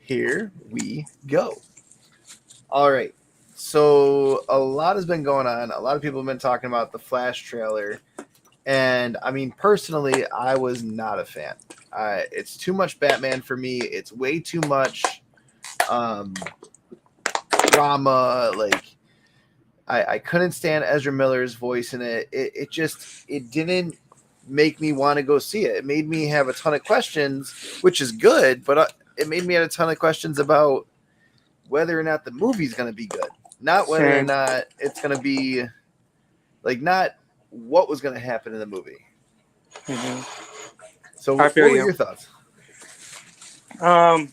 Here we go. All right. So a lot has been going on. A lot of people have been talking about the Flash trailer. And I mean, personally, I was not a fan. It's too much Batman for me. It's way too much um, drama. Like, I couldn't stand Ezra Miller's voice in it. It didn't make me want to go see it. It made me have a ton of questions, which is good, but it made me have a ton of questions about whether or not the movie's going to be good, not whether or Same. not it's going to be like not what was going to happen in the movie. So, I what feel were you. your thoughts? Well,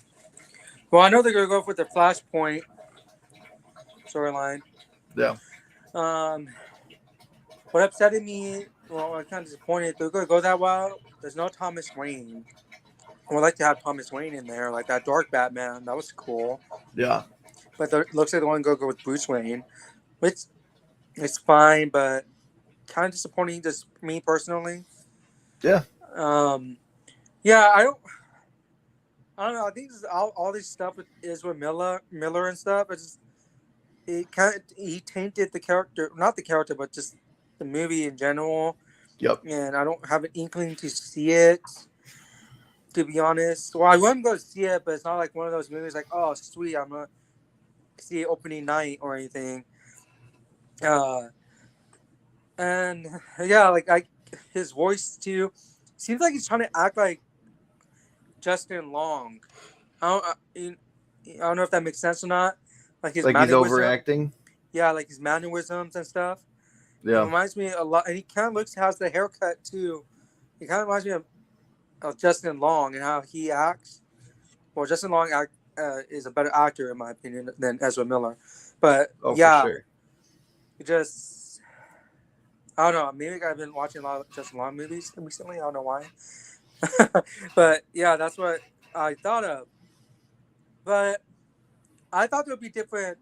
I know they're gonna go with the Flashpoint storyline. Yeah, What upsetted me, well, I'm kind of disappointed. They're gonna go that well. There's no Thomas Wayne. I would like to have Thomas Wayne in there, like that Dark Batman. That was cool. yeah, But it looks like they want to go with Bruce Wayne, which it's fine, but kind of disappointing, just me personally. yeah. Yeah, I don't know. I think this, all this stuff is with Miller and stuff. He tainted the character, not the character, but just the movie in general. Yep. And I don't have an inkling to see it. To be honest, well, I wouldn't go see it, but it's not like one of those movies like, oh, sweet, I'm gonna see it opening night or anything. And yeah, his voice too seems like he's trying to act like Justin Long. I don't know if that makes sense or not. Like his Like he's mannerism, overacting. yeah, like his mannerisms and stuff. It Yeah, reminds me a lot, and he kind of has the haircut too. He kind of reminds me of Justin Long and how he acts. Well, Justin Long is a better actor in my opinion than Ezra Miller, but oh yeah, for sure. it just I don't know. Maybe I've been watching a lot of Justin Long movies recently. I don't know why, but yeah, that's what I thought of. But I thought there would be different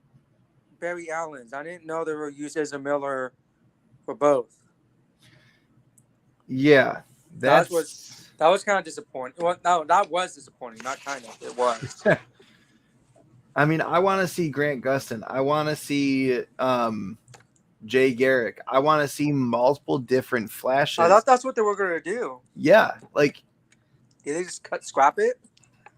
Barry Allens. I didn't know they were used as a Miller for both. Yeah, That that's. was kind of disappointing. Well, no, that was disappointing. Not kind of. It was. I mean, I want to see Grant Gustin. I want to see Jay Garrick. I want to see multiple different Flashes. I thought that's what they were going to do. Yeah, like Did they just scrap it?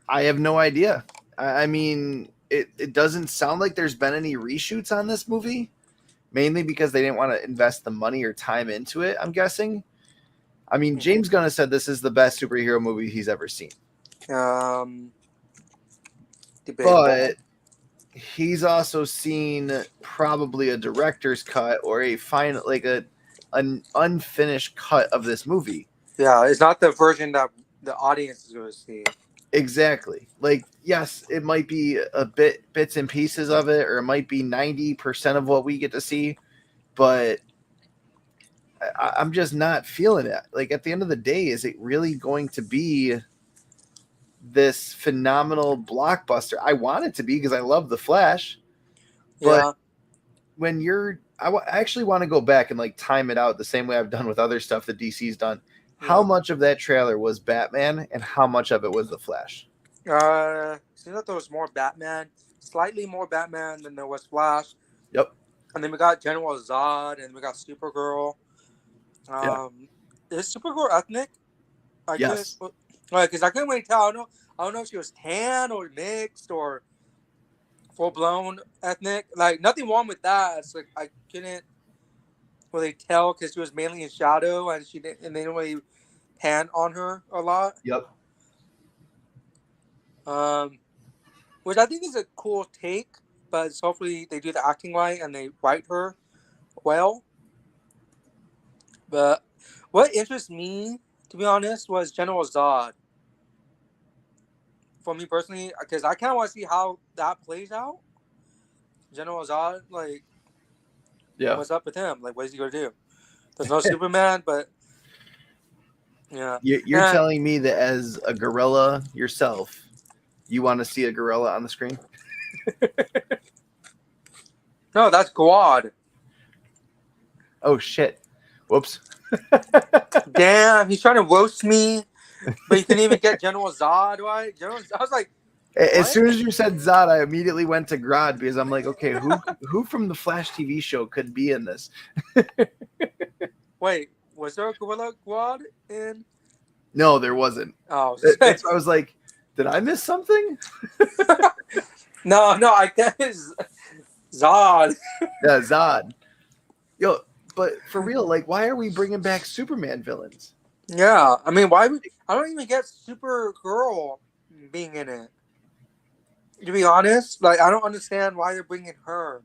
I have no idea. I mean, it doesn't sound like there's been any reshoots on this movie, mainly because they didn't want to invest the money or time into it, I'm guessing. I mean, James Gunn has said this is the best superhero movie he's ever seen. Debatable. But he's also seen probably a director's cut or a final, like an unfinished cut of this movie. Yeah, it's not the version that the audience is going to see. Exactly. Like, yes, it might be bits and pieces of it, or it might be 90% of what we get to see, but I'm just not feeling it. Like, at the end of the day, is it really going to be this phenomenal blockbuster? I want it to be because I love The Flash, but when I actually want to go back and like time it out the same way I've done with other stuff that DC's done. How much of that trailer was Batman and how much of it was The Flash? Seems like there was more Batman, slightly more Batman than there was Flash. Yep. And then we got General Zod and we got Supergirl. Is Supergirl ethnic? Yes. Because I couldn't really tell. I don't know if she was tan or mixed or full blown ethnic. Like nothing wrong with that. It's like I couldn't really tell because she was mainly in shadow and they didn't really pan on her a lot. Yep. Which I think is a cool take, but hopefully they do the acting right and they write her well. But what interests me, to be honest, was General Zod. For me personally, because I kind of want to see how that plays out. General Zod, like, what's up with him? Like, what is he going to do? There's no Superman, but yeah. You're telling me that as a gorilla yourself, you want to see a gorilla on the screen? No, that's Guad. Oh, shit. Whoops. Damn, he's trying to roast me, but you couldn't even get General Zod, right? I was like, As What? soon as you said Zod, I immediately went to Grodd because I'm like, okay, who from the Flash TV show could be in this? Wait, was there a Gorilla Grodd in? No, there wasn't. Oh, That's why I was like, did I miss something? no, I guess Zod. Yeah, Zod. Yo, but for real, like, why are we bringing back Superman villains? Yeah, I mean, why? I don't even get Supergirl being in it. To be honest, like I don't understand why they're bringing her.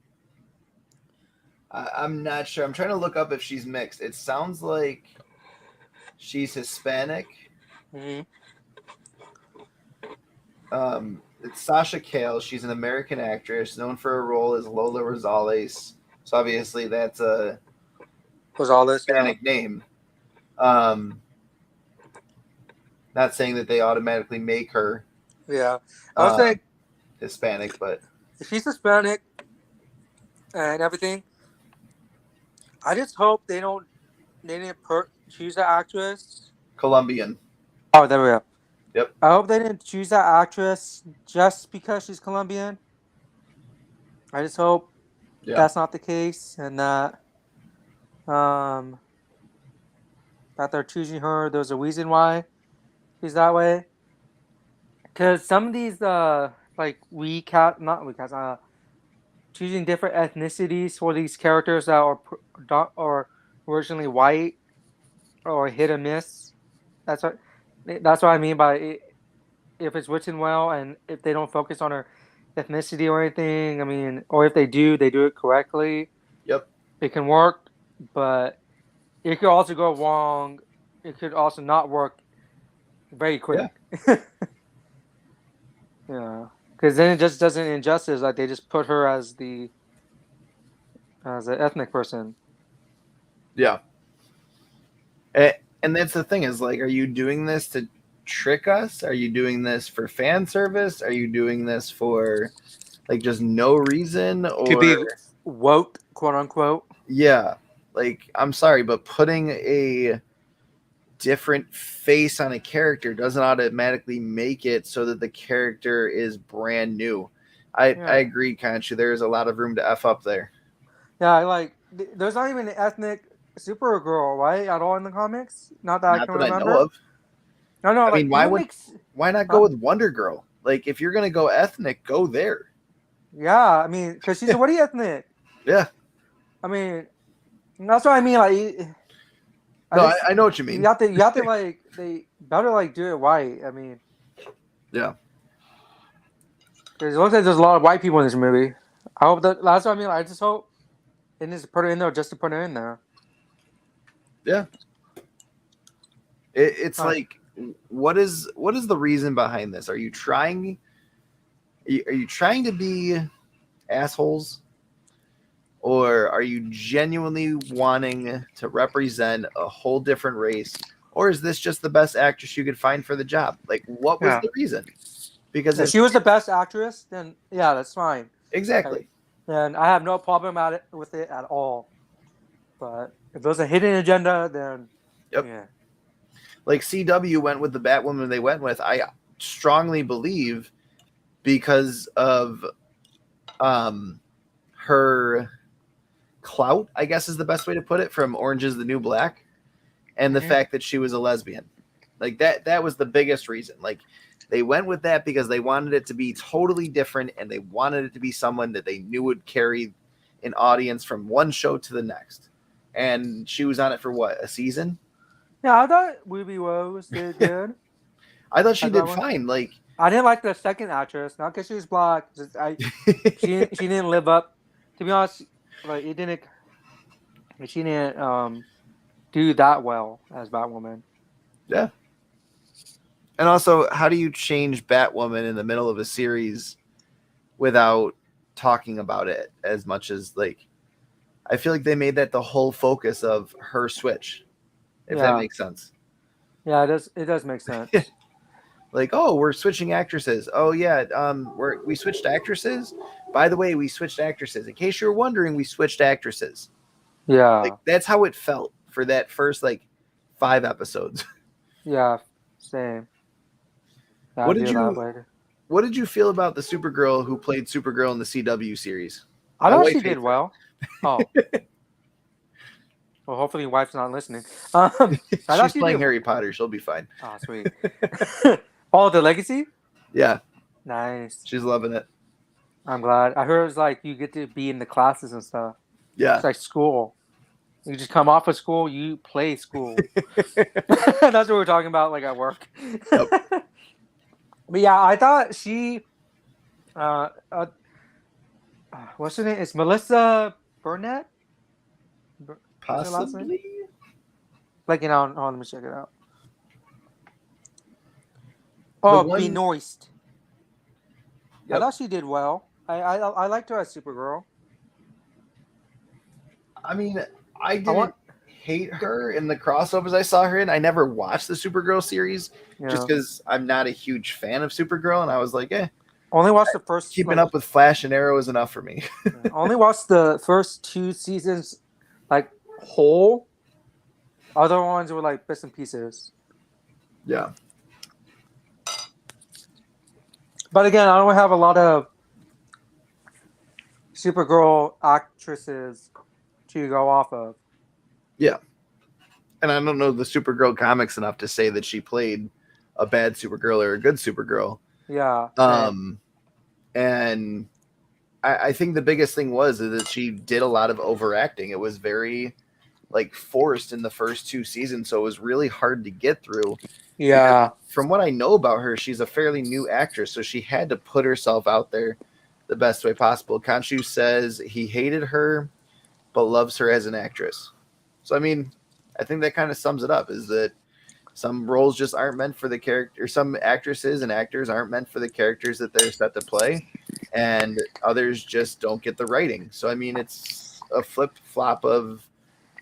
I'm not sure. I'm trying to look up if she's mixed. It sounds like she's Hispanic. Mm-hmm. It's Sasha Cale. She's an American actress known for her role as Lola Rosales. So obviously that's a Was all this? Hispanic name. Not saying that they automatically make her Yeah. I was saying Hispanic, but if she's Hispanic and everything, I just hope they didn't choose that actress. Colombian. Oh, there we go. Yep. I hope they didn't choose that actress just because she's Colombian. I just hope that's not the case, and that that they're choosing her. There's a reason why she's that way. Because some of these like choosing different ethnicities for these characters that are originally white or hit or miss. That's what I mean by it, if it's written well and if they don't focus on her ethnicity or anything. I mean, or if they do it correctly. Yep. It can work, but it could also go wrong. It could also not work very quick. Yeah, because then it just doesn't injustice. Like they just put her as an ethnic person. Yeah. And that's the thing is like, are you doing this to trick us? Are you doing this for fan service? Are you doing this for like just no reason or to be woke, quote unquote? Yeah. Like, I'm sorry, but putting a different face on a character doesn't automatically make it so that the character is brand new. I agree, Conchu. There's a lot of room to F up there. Yeah, like there's not even an ethnic Supergirl, right? At all in the comics? Not that I can remember. I know of. No, I mean, why not go with Wonder Girl? Like, if you're gonna go ethnic, go there. Yeah, I mean, because she's already ethnic. Yeah. I mean, that's what I mean. Like, I know what you mean. You have to like they better like do it right. I mean, yeah. Because it looks like there's a lot of white people in this movie. I hope that's what I mean. I just hope it needs to put her in there just to put her in there. Yeah. It's like, what is the reason behind this? Are you trying to be assholes, or are you genuinely wanting to represent a whole different race, or is this just the best actress you could find for the job? Like, what was the reason? Because if she was the best actress, then yeah, that's fine. Exactly. And I have no problem with it at all. But if there's a hidden agenda, then yeah. Like CW went with the Batwoman they went with. I strongly believe because of her clout, I guess is the best way to put it, from Orange is the New Black, and the fact that she was a lesbian. Like that was the biggest reason. Like, they went with that because they wanted it to be totally different, and they wanted it to be someone that they knew would carry an audience from one show to the next. And she was on it for what, a season? Yeah, I thought Ruby Rose did good. I thought she did fine. Like, I didn't like the second actress, not because she was black. She didn't live up. To be honest, like she didn't do that well as Batwoman. Yeah. And also, how do you change Batwoman in the middle of a series without talking about it as much as, like, I feel like they made that the whole focus of her switch, if that makes sense. Yeah, it does make sense. Like, oh, we're switching actresses. Oh yeah, we switched actresses. By the way, we switched actresses. In case you're wondering, we switched actresses. Yeah. Like, that's how it felt for that first, like, 5 episodes. Yeah, same. What what did you feel about the Supergirl who played Supergirl in the CW series? I My thought wife she did hates well. Oh. Well, hopefully your wife's not listening. her. I thought She's she playing did. Harry Potter. She'll be fine. Oh, sweet. Oh, the Legacy? Yeah, Nice. she's loving it. I'm glad. I heard it's like you get to be in the classes and stuff. Yeah. It's like school. You just come off of school, you play school. That's what we're talking about, like at work. Yep. But yeah, I thought she, what's her name? It's Melissa Burnett. What's her last name? Possibly. Like, let me check it out. Oh, Benoist. Yep. I thought she did well. I liked her as Supergirl. I mean, I didn't hate her in the crossovers I saw her in. I never watched the Supergirl series just because I'm not a huge fan of Supergirl, and I was like, Only watched the first. Keeping up with Flash and Arrow is enough for me. Only watched the first 2 seasons, like whole. Other ones were like bits and pieces. Yeah. But again, I don't have a lot of Supergirl actresses to go off of. Yeah. And I don't know the Supergirl comics enough to say that she played a bad Supergirl or a good Supergirl. Yeah. And I think the biggest thing was that she did a lot of overacting. It was very like forced in the first 2 seasons, so it was really hard to get through. Yeah. Because from what I know about her, she's a fairly new actress, so she had to put herself out there the best way possible. Khonshu says he hated her, but loves her as an actress. So, I mean, I think that kind of sums it up, is that some roles just aren't meant for the character. Some actresses and actors aren't meant for the characters that they're set to play, and others just don't get the writing. So, I mean, it's a flip-flop of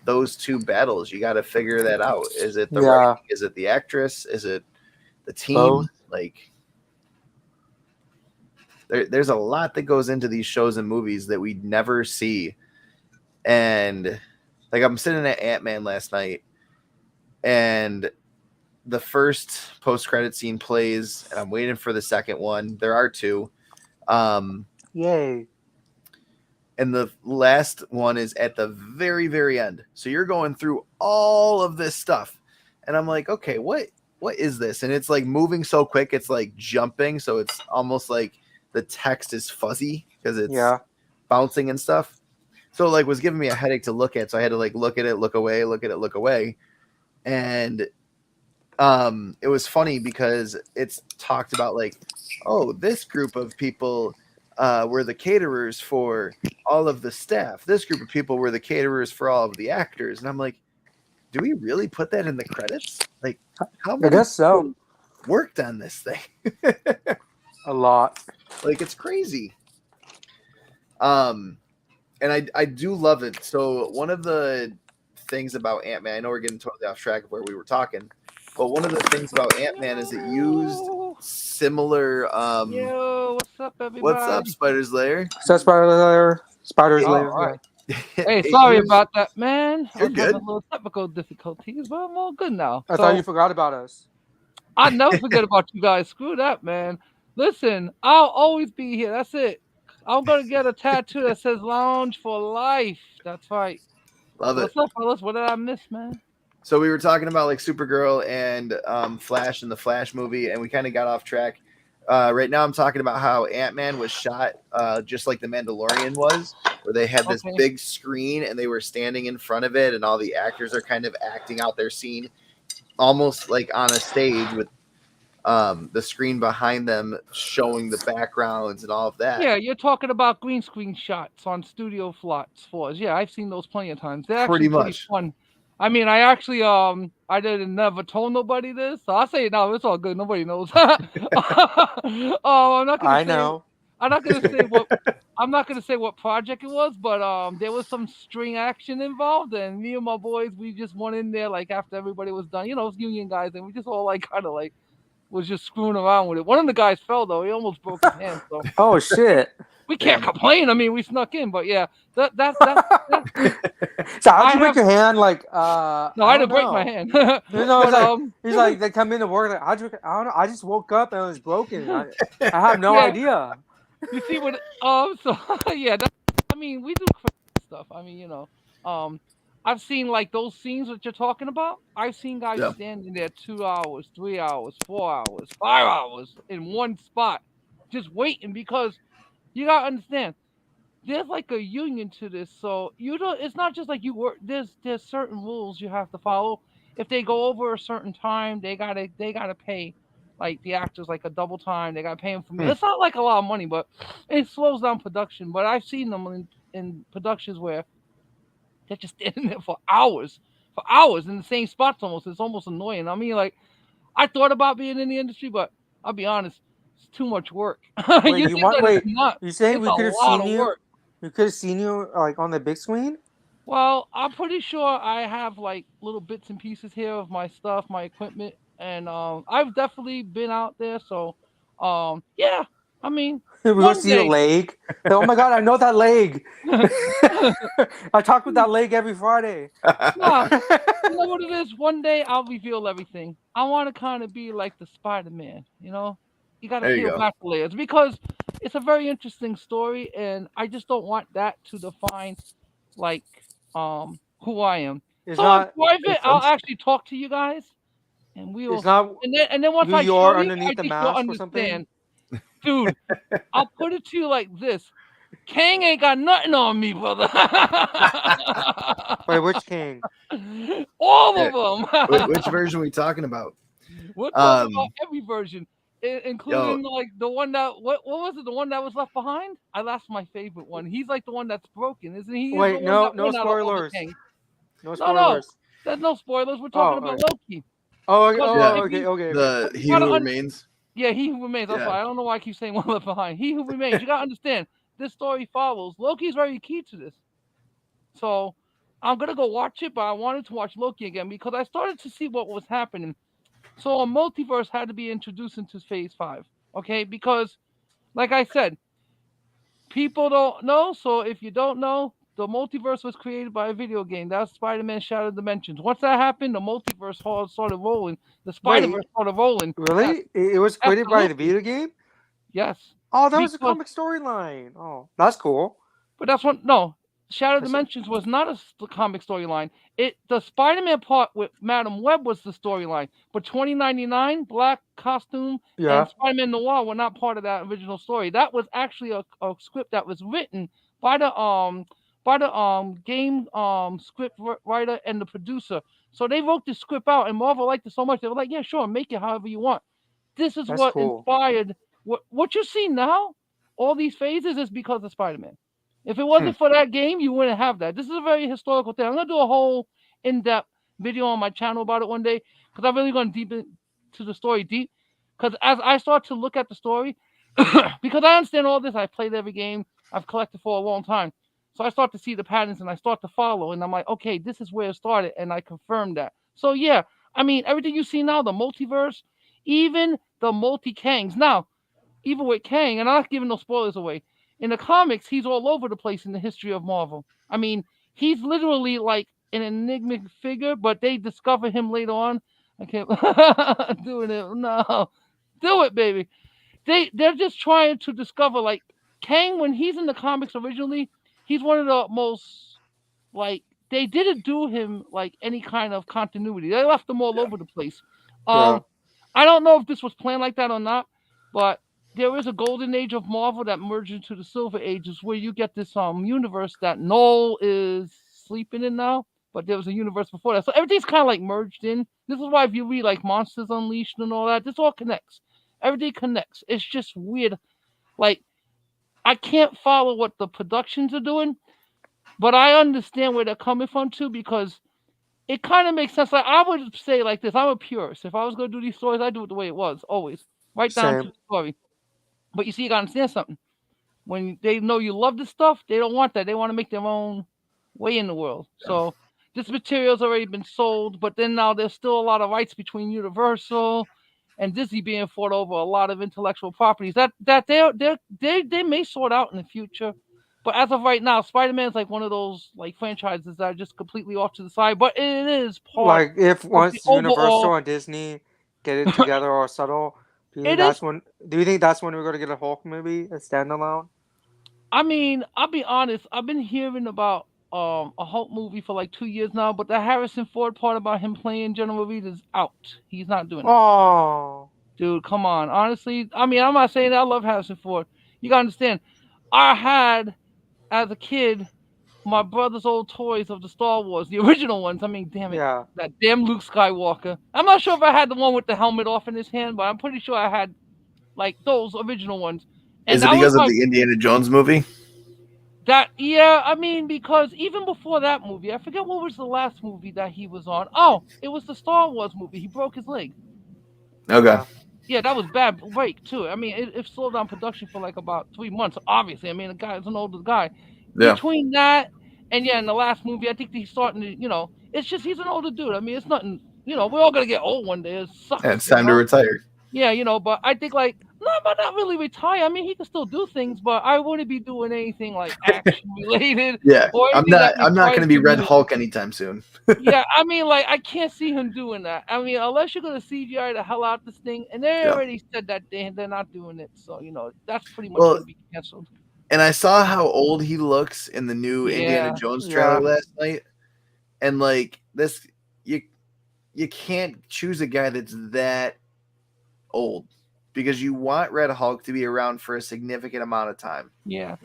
those 2 battles. You got to figure that out. Is it the writing? Is it the actress? Is it the team? Both. Like, there's a lot that goes into these shows and movies that we never see. And like, I'm sitting at Ant-Man last night, and the first post-credit scene plays, and I'm waiting for the second one. There are 2. Yay. And the last one is at the very, very end. So you're going through all of this stuff. And I'm like, okay, what is this? And it's like moving so quick, it's like jumping. So it's almost like the text is fuzzy because it's bouncing and stuff. So like was giving me a headache to look at. So I had to like look at it, look away, look at it, look away. And it was funny because it's talked about like, oh, this group of people were the caterers for all of the staff. This group of people were the caterers for all of the actors. And I'm like, do we really put that in the credits? Like, how many I guess so. Worked on this thing? A lot. Like, it's crazy. And I do love it. So one of the things about Ant-Man, I know we're getting totally off track of where we were talking, but one of the things about Ant-Man is it used similar Yo, what's up, everybody? What's up, Spider's Lair? So Spider's Lair. Right. Hey, sorry about that, man. You're I was good. having a little technical difficulties, but I'm all good now. I thought you forgot about us. I never forget about you guys. Screw that, man. Listen, I'll always be here. That's it. I'm gonna get a tattoo that says "Lounge for Life." That's right. Love it. What's up, fellas? What did I miss, man? So we were talking about like Supergirl and Flash and the Flash movie, and we kind of got off track. Right now I'm talking about how Ant-Man was shot just like The Mandalorian was, where they had this big screen and they were standing in front of it, and all the actors are kind of acting out their scene almost like on a stage with the screen behind them showing the backgrounds and all of that. Yeah, you're talking about green screen shots on studio floors. Yeah, I've seen those plenty of times. They're actually pretty fun. I mean, I actually I didn't never told nobody this, so I'll say it now. It's all good. Nobody knows. I'm not gonna say what project it was, but there was some string action involved, and me and my boys, we just went in there like after everybody was done. You know, it's union guys, and we just all like kind of like was just screwing around with it. One of the guys fell though; he almost broke his hand. So Oh shit! we can't complain. I mean, we snuck in, but yeah, that. So how'd you I break have your hand? Like, no, I I don't didn't break my know. hand. You know, But he's like, they come into work. Like, how'd you? I don't know. I just woke up and it was broken. I have no yeah, idea. you see what? So yeah, I mean, we do crazy stuff. I mean, I've seen like those scenes that you're talking about. I've seen guys Yeah. standing there 2 hours, 3 hours, 4 hours, 5 hours in one spot, just waiting because you gotta understand. There's like a union to this, so you don't. It's not just like you work. There's certain rules you have to follow. If they go over a certain time, they gotta pay, like the actors like a double time. They gotta pay them for me. It's not like a lot of money, but it slows down production. But I've seen them in productions where they're just standing there for hours in the same spots. It's almost annoying. I mean, like I thought about being in the industry, but I'll be honest, it's too much work. Wait, You you think want? that it's Wait, not? you saying It's we a could have lot seen of you? work. We could have seen you like on the big screen. Well, I'm pretty sure I have like little bits and pieces here of my stuff, my equipment, and I've definitely been out there. So, yeah, I mean, We go one see your day. leg. Oh my god, I know that leg. I talk with that leg every Friday. Nah, you know what it is? One day I'll reveal everything. I want to kind of be like the Spider-Man, You got to There you peel go. back the layers because it's a very interesting story, and I just don't want that to define like who I am. It's So in not. private, Makes I'll sense. actually talk to you guys, and It's we'll not and then once who I you show are you, I underneath the think you'll mask or something. understand, dude. I'll put it to you like this: Kang ain't got nothing on me, brother. Wait, which king? All Yeah. of them. Which version are we talking about? We're talking about Um, every version, yo, including like the one that what was it? The one that was left behind. That's my favorite one. He's like the one that's broken, isn't he? He's the Wait, one no, that no went out of all the spoilers. Kangs. No No, spoilers. there's no spoilers. We're talking Oh, about okay. Loki. Oh, Because yeah, if you, okay. the you He gotta Who Remains. yeah, he who remains. That's Yeah, why I don't know why I keep saying one left behind. He who remains. You gotta understand. This story follows. Loki's very key to this. So I'm gonna go watch it, but I wanted to watch Loki again because I started to see what was happening. So a multiverse had to be introduced into Phase 5. Okay, because like I said, people don't know. So if you don't know, the multiverse was created by a video game. That's Spider-Man Shattered Dimensions. Once that happened, the multiverse started rolling. The Wait, Spider-Verse started rolling. Yes, really? It was created by the absolutely. video game? Yes. Oh, that was a Because comic storyline. Oh, that's cool. But that's what no. Shattered I said, Dimensions was not a comic storyline. The Spider-Man part with Madam Web was the storyline, but 2099 Black Costume yeah, and Spider-Man Noir were not part of that original story. That was actually a script that was written by the game script writer and the producer. So they wrote this script out, and Marvel liked it so much they were like, "Yeah, sure, make it however you want." This is that's what cool. inspired what you see now. All these phases is because of Spider-Man. If it wasn't for that game, you wouldn't have that. This is a very historical thing. I'm gonna do a whole in-depth video on my channel about it one day because I've really gone deep into the story deep. Because as I start to look at the story, because I understand all this, I've played every game, I've collected for a long time. So I start to see the patterns and I start to follow, and I'm like, okay, this is where it started, and I confirm that. So yeah, I mean everything you see now, the multiverse, even the multi-Kangs. Now, even with Kang, and I'm not giving no spoilers away. In the comics, he's all over the place in the history of Marvel. I mean, he's literally like an enigmatic figure, but they discover him later on. I can't doing it. No, do it, baby. They're just trying to discover like Kang when he's in the comics originally. He's one of the most like they didn't do him like any kind of continuity. They left him all yeah. over the place. Yeah, Um, I don't know if this was planned like that or not, but there is a golden age of Marvel that merged into the Silver Ages where you get this universe that Noel is sleeping in now, but there was a universe before that. So everything's kind of like merged in. This is why if you read like Monsters Unleashed and all that, this all connects. Everything connects. It's just weird. Like I can't follow what the productions are doing, but I understand where they're coming from too because it kind of makes sense. Like I would say like this: I'm a purist. If I was going to do these stories, I do it the way it was, always, right down to same. the story. But you see, you gotta understand something. When they know you love this stuff, they don't want that. They want to make their own way in the world. Yeah. So this material's already been sold, but then now there's still a lot of rights between Universal and Disney being fought over a lot of intellectual properties that they may sort out in the future. But as of right now, Spider-Man's like one of those like franchises that are just completely off to the side. But it is part Like if of the once Universal overall. and Disney get it together or settle, do you think It is. that's when? Do you think that's when we're gonna get a Hulk movie, a standalone? I mean, I'll be honest. I've been hearing about a Hulk movie for like 2 years now, but the Harrison Ford part about him playing General Reed is out. He's not doing that. Oh, Dude, come on. Honestly, I mean, I'm not saying that I love Harrison Ford. You gotta understand. I had as a kid my brother's old toys of the Star Wars, the original ones. I mean, damn it, yeah. that damn Luke Skywalker. I'm not sure if I had the one with the helmet off in his hand, but I'm pretty sure I had like those original ones. And Is it that was because of my the Indiana Jones movie? that yeah, I mean, because even before that movie, I forget what was the last movie that he was on. Oh, it was the Star Wars movie. He broke his leg. Okay. Yeah. Yeah, that was bad break too. I mean, it slowed down production for like about 3 months. Obviously, I mean, the guy's an older guy. Yeah. Between that and yeah, in the last movie, I think he's starting to, it's just he's an older dude. I mean, it's nothing. We're all gonna get old one day. It Yeah, sucks, it's time to retire. Yeah, but I think like no, but not really retire. I mean, he can still do things, but I wouldn't be doing anything like action related Yeah. or I'm anything not that I'm not requires gonna be him Red to. Hulk anytime soon. Yeah, I mean, like I can't see him doing that. I mean, unless you're gonna CGI the hell out this thing, and they Yeah. already said that they're not doing it, so that's pretty much Well, gonna be canceled. and I saw how old he looks in the new Indiana Yeah, Jones trailer Yeah. last night. And like this you can't choose a guy that's that old because you want Red Hulk to be around for a significant amount of time. yeah.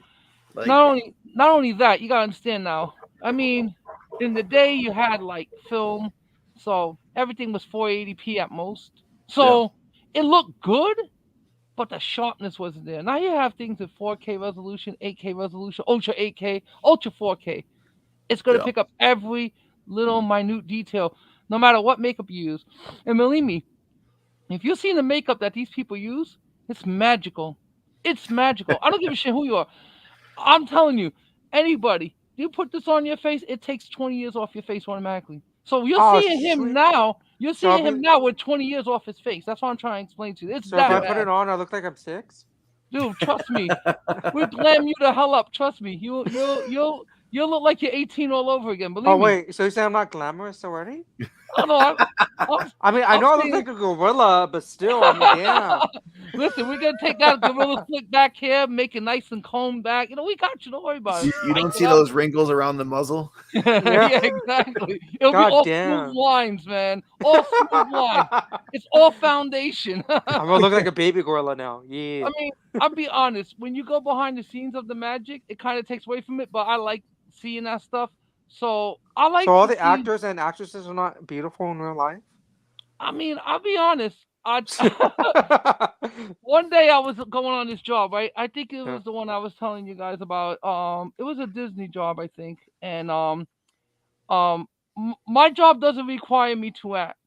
Like Not only that, you gotta understand now. I mean, in the day you had like film, so everything was 480p at most. So it looked good, but the sharpness wasn't there. Now you have things at 4K resolution, 8K resolution, Ultra 8K, Ultra 4K. It's gonna yeah. pick up every little minute detail, no matter what makeup you use. And believe me, if you've seen the makeup that these people use, it's magical. It's magical. I don't give a shit who you are. I'm telling you, anybody, you put this on your face, it takes 20 years off your face automatically. So you're Oh, seeing him sweet. now. You're So seeing him now with 20 years off his face. That's what I'm trying to explain to you. It's So if that I bad. put it on, I look like I'm 6. Dude, trust me. We glam you the hell up. Trust me. You'll look like you're 18 all over again. Believe Oh me. wait, so you say I'm not glamorous already? Oh no, I mean, I know I look like a gorilla, but still, I mean, damn. Listen, we're gonna take that gorilla slick back here, make it nice and combed back. We got you. Don't worry about it. You don't see those wringles around the muzzle? Yeah, exactly. It'll be God all damn. smooth lines, man. All smooth lines. It's all foundation. I'm gonna look like a baby gorilla now. Yeah. I mean, I'll be honest. When you go behind the scenes of the magic, it kind of takes away from it. But I like seeing that stuff. So I like. So all to the see- actors and actresses are not beautiful in real life? I mean, I'll be honest. One day I was going on this job, right? I think it was the one I was telling you guys about. It was a Disney job, I think, and my job doesn't require me to act.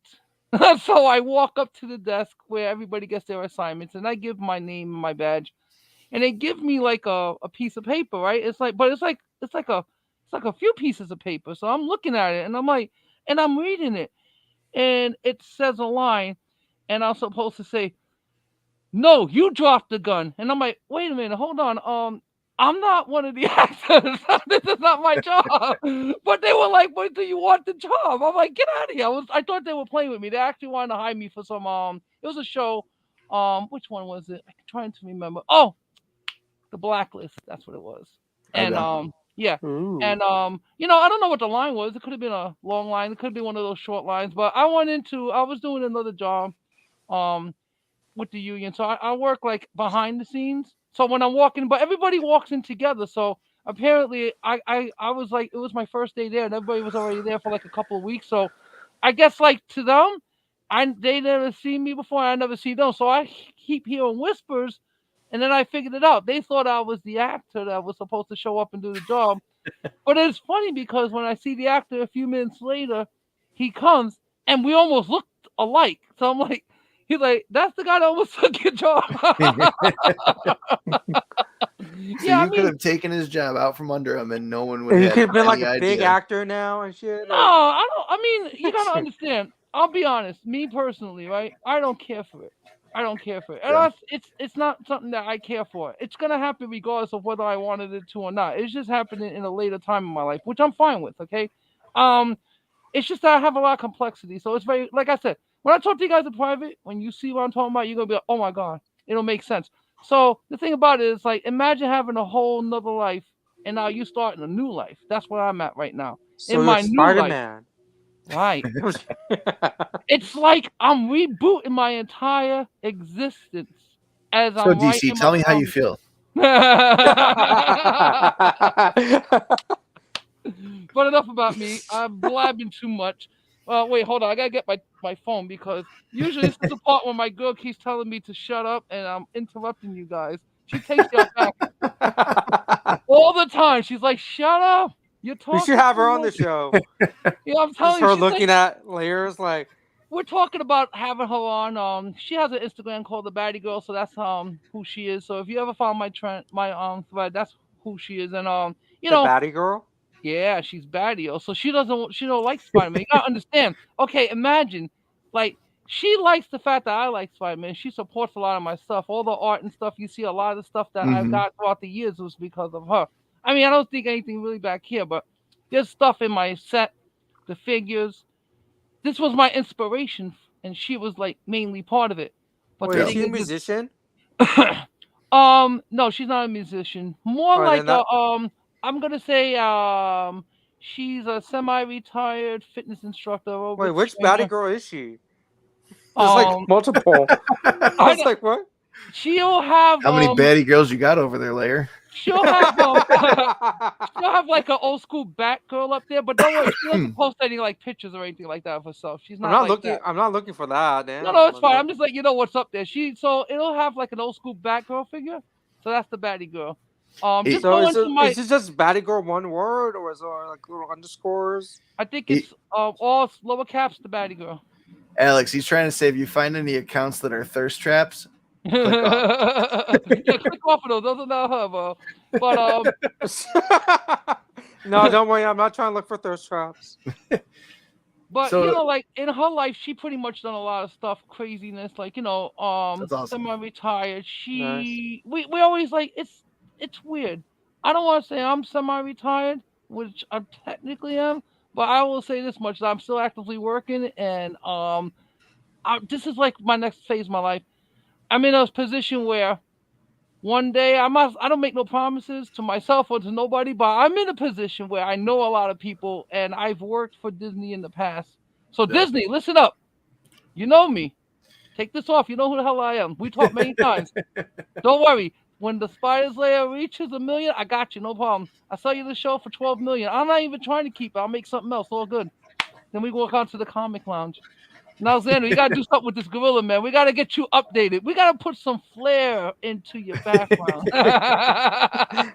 So I walk up to the desk where everybody gets their assignments, and I give my name and my badge, and they give me like a piece of paper, right? It's like a few pieces of paper. So I'm looking at it, and I'm like, and I'm reading it, and it says a line, and I'm supposed to say, "No, you dropped the gun," and I'm like, "Wait a minute, hold on, I'm not one of the actors. This is not my job." But they were like, "Wait till you want the job." I'm like, "Get out of here!" I thought they were playing with me. They actually wanted to hire me for some. It was a show. Which one was it? I'm trying to remember. Oh, The Blacklist. That's what it was. And yeah. Ooh. And I don't know what the line was. It could have been a long line. It could have been one of those short lines. But I was doing another job. With the union. So I work like behind the scenes. So when I'm walking, but everybody walks in together. So apparently I was like, it was my first day there and everybody was already there for like a couple of weeks. So I guess like to them, they never seen me before. I never see them. So I keep hearing whispers. And then I figured it out. They thought I was the actor that was supposed to show up and do the job. But it's funny because when I see the actor a few minutes later, he comes and we almost looked alike. So I'm like, he's like, "That's the guy that almost took your job." So you could have taken his job out from under him, and no one would. You have could have been like any a big idea. actor now and shit. No, I don't. I mean, you gotta understand. I'll be honest. Me personally, right? I don't care for it. I don't care for it, and it's not something that I care for. It's gonna happen regardless of whether I wanted it to or not. It's just happening in a later time in my life, which I'm fine with. Okay, um, it's just that I have a lot of complexity. So it's very, like I said, when I talk to you guys in private, when you see what I'm talking about, you're gonna be like, oh my god, it'll make sense. So the thing about it is, like, imagine having a whole nother life, and now you starting a new life. That's where I'm at right now So in you're my new life. Spider-Man. Right. It's like I'm rebooting my entire existence as So I'm DC, writing tell my me how you feel. But enough about me. I'm blabbing too much. Wait, hold on. I gotta get my phone because usually this is the part where my girl keeps telling me to shut up and I'm interrupting you guys. She takes y'all back all the time. She's like, "Shut up! You're talking." We should have her too on the much." show. Yeah, I'm Just telling you. her She's like, looking at layers like. we're talking about having her on. She has an Instagram called the Baddie Girl, so that's who she is. So if you ever found my thread, that's who she is. And The baddie girl? yeah, she's baddie. So she don't like Spider-Man. You gotta understand. Okay, imagine, like, she likes the fact that I like Spider-Man. She supports a lot of my stuff, all the art and stuff. You see, a lot of the stuff that I've got throughout the years was because of her. I mean, I don't think anything really back here, but there's stuff in my set, the figures. This was my inspiration, and she was like mainly part of it. But Wait, the is thing she a is, musician? no, she's not a musician. More Alright, like then that. I'm gonna say she's a semi-retired fitness instructor, Wait, aerobics which baddie trainer. girl is she? There's like Um, multiple. I I was like, what? she'll have How many baddie girls you got over there, Layer? she'll have she'll have like an old school Batgirl up there, but don't worry, she doesn't post any like pictures or anything like that of herself. She's I'm not not like looking. that. I'm not looking for that. Damn. No, it's fine. I'm just like, what's up there. So it'll have like an old school Batgirl figure. So that's the baddie girl. Just So go into my. is it just baddie girl one word, or is there like little underscores? I think it's all lower caps. The baddie girl. Alex, he's trying to say if you find any accounts that are thirst traps, Click off of those. Those are not her, bro. But No, don't worry. I'm not trying to look for thirst traps. But So- like in her life, she pretty much done a lot of stuff, craziness. Like That's awesome. semi-retired. We always like it's weird. I don't want to say I'm semi-retired, which I technically am, but I will say this much: that I'm still actively working, and this is like my next phase of my life. I'm in a position where one day I don't make no promises to myself or to nobody, but I'm in a position where I know a lot of people and I've worked for Disney in the past. So Disney, listen up. You know me. Take this off. You know who the hell I am. We talked many times. Don't worry. When the Spider's Lair reaches 1 million, I got you. No problem. I sell you the show for 12 million. I'm not even trying to keep it. I'll make something else. All good. Then we walk on to the comic lounge. Now, Xander, you gotta do something with this gorilla, man. We gotta get you updated. We gotta put some flair into your background.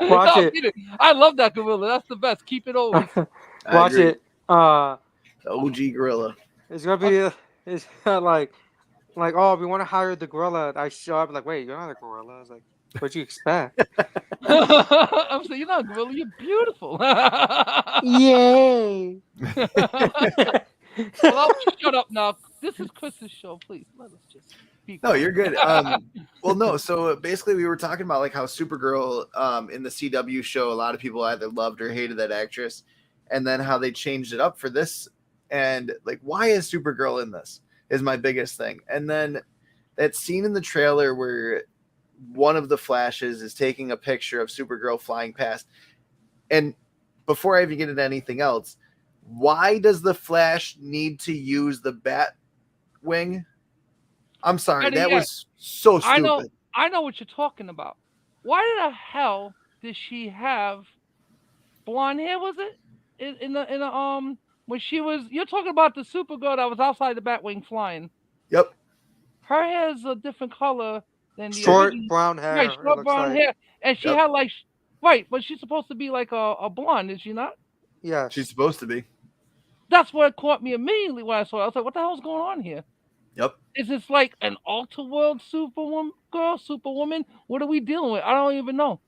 Watch it. I love that gorilla. That's the best. Keep it always. Watch it. The OG gorilla. It's gonna be it's like oh, we want to hire the gorilla. I show up like, wait, you're not a gorilla. I was like, what'd you expect? I'm saying, you're not a gorilla. You're beautiful. Yay! Well, I'll shut up now. This is Chris's show. Please let us just speak. No, you're good. Well, no. So basically, we were talking about like how Supergirl in the CW show, a lot of people either loved or hated that actress, and then how they changed it up for this, and like, why is Supergirl in this? Is my biggest thing. And then that scene in the trailer where one of the Flashes is taking a picture of Supergirl flying past, and before I even get into anything else, why does the Flash need to use the bat wing? I'm sorry, that was so stupid. I know what you're talking about. Why the hell did she have blonde hair? Was it in the when she was? You're talking about the Supergirl that was outside the Batwing flying. Yep. Her hair is a different color than the short brown hair. Right, short brown hair, and she had like but she's supposed to be like a blonde, is she not? Yeah, she's supposed to be. That's what caught me immediately when I saw it. I was like, what the hell's going on here? Yep. Is this like an alter-world Superwoman? What are we dealing with? I don't even know.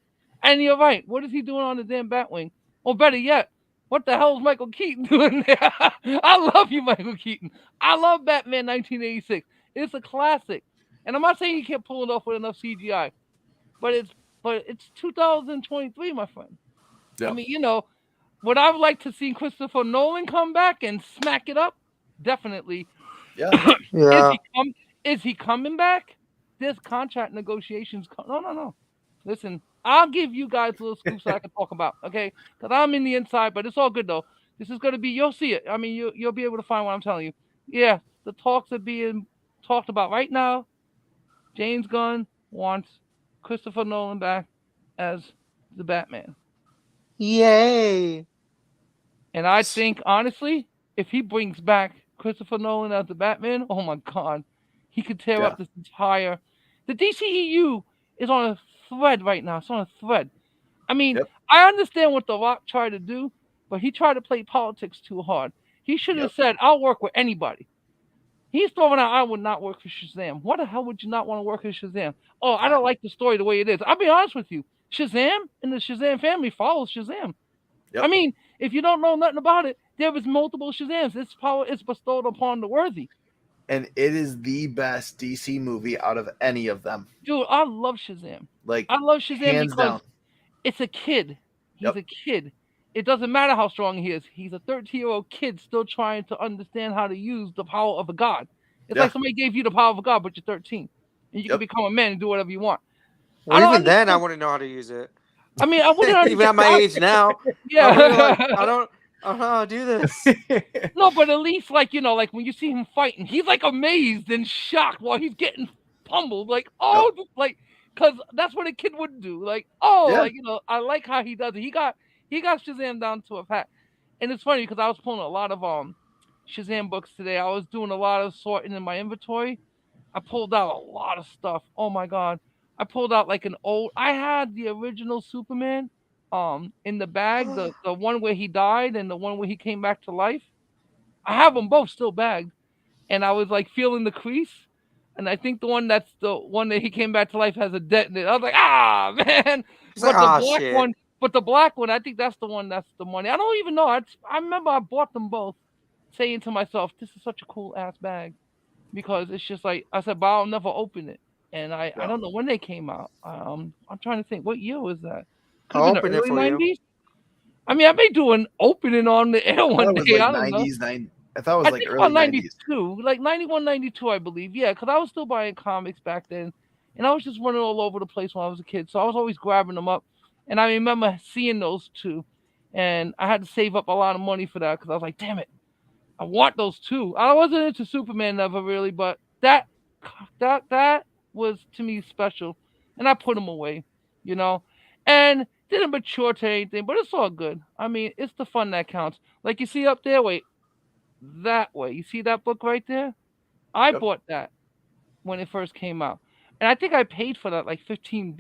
And you're right. What is he doing on the damn Batwing? Or better yet, what the hell is Michael Keaton doing there? I love you, Michael Keaton. I love Batman 1986. It's a classic, and I'm not saying you can't pull it off with enough CGI, but it's 2023, my friend. Yeah. I mean, would I like to see Christopher Nolan come back and smack it up? Definitely. Yeah. Yeah. Is he coming back? There's contract negotiations. No. Listen, I'll give you guys little scoops that I can talk about, okay? Because I'm in the inside, but it's all good though. This is gonna be. You'll see it. I mean, you'll be able to find what I'm telling you. Yeah, the talks are being talked about right now. James Gunn wants Christopher Nolan back as the Batman. Yay! And I think, honestly, if he brings back Christopher Nolan as the Batman, oh my God, he could tear up this entire. The DCEU is on a thread right now. It's on a thread. I mean, I understand what The Rock tried to do, but he tried to play politics too hard. He should have said, I'll work with anybody. He's throwing out, I would not work for Shazam. What the hell would you not want to work with Shazam? Oh, I don't like the story the way it is. I'll be honest with you. Shazam and the Shazam family follows Shazam. Yep. I mean, if you don't know nothing about it, there was multiple Shazams. This power is bestowed upon the worthy. And it is the best DC movie out of any of them. Dude, I love Shazam. Like, I love Shazam hands because down. It's a kid. He's a kid. It doesn't matter how strong he is. He's a 13-year-old kid still trying to understand how to use the power of a god. It's like somebody gave you the power of a god, but you're 13. And you can become a man and do whatever you want. Well, even then, I wouldn't know how to use it. I mean, I wouldn't even at my age now. Yeah. I don't know how to do this. No, but at least, like when you see him fighting, he's like amazed and shocked while he's getting pummeled. Like, because that's what a kid would do. Like, I like how he does it. He got Shazam down to a pat. And it's funny because I was pulling a lot of Shazam books today. I was doing a lot of sorting in my inventory. I pulled out a lot of stuff. Oh my God. I pulled out like I had the original Superman in the bag, the one where he died and the one where he came back to life. I have them both still bagged. And I was like feeling the crease. And I think the one that he came back to life has a dent in it. I was like, man. But the black one, I think that's the one that's the money. I don't even know. I remember I bought them both saying to myself, this is such a cool ass bag. Because it's just like, I said, but I'll never open it. And I don't know when they came out. I'm trying to think, what year was that? I'll open it for 90s? you. I mean, I may do an opening on the air one day. Like I don't 90s, know. I thought it was like early 92, like 91, 92, I believe. Yeah, because I was still buying comics back then. And I was just running all over the place when I was a kid. So I was always grabbing them up. And I remember seeing those two. And I had to save up a lot of money for that because I was like, damn it, I want those two. I wasn't into Superman never really, but that was to me special. And I put them away, and didn't mature to anything, but it's all good. I mean, it's the fun that counts. Like you see up there, that way. You see that book right there? I bought that when it first came out. And I think I paid for that like $15.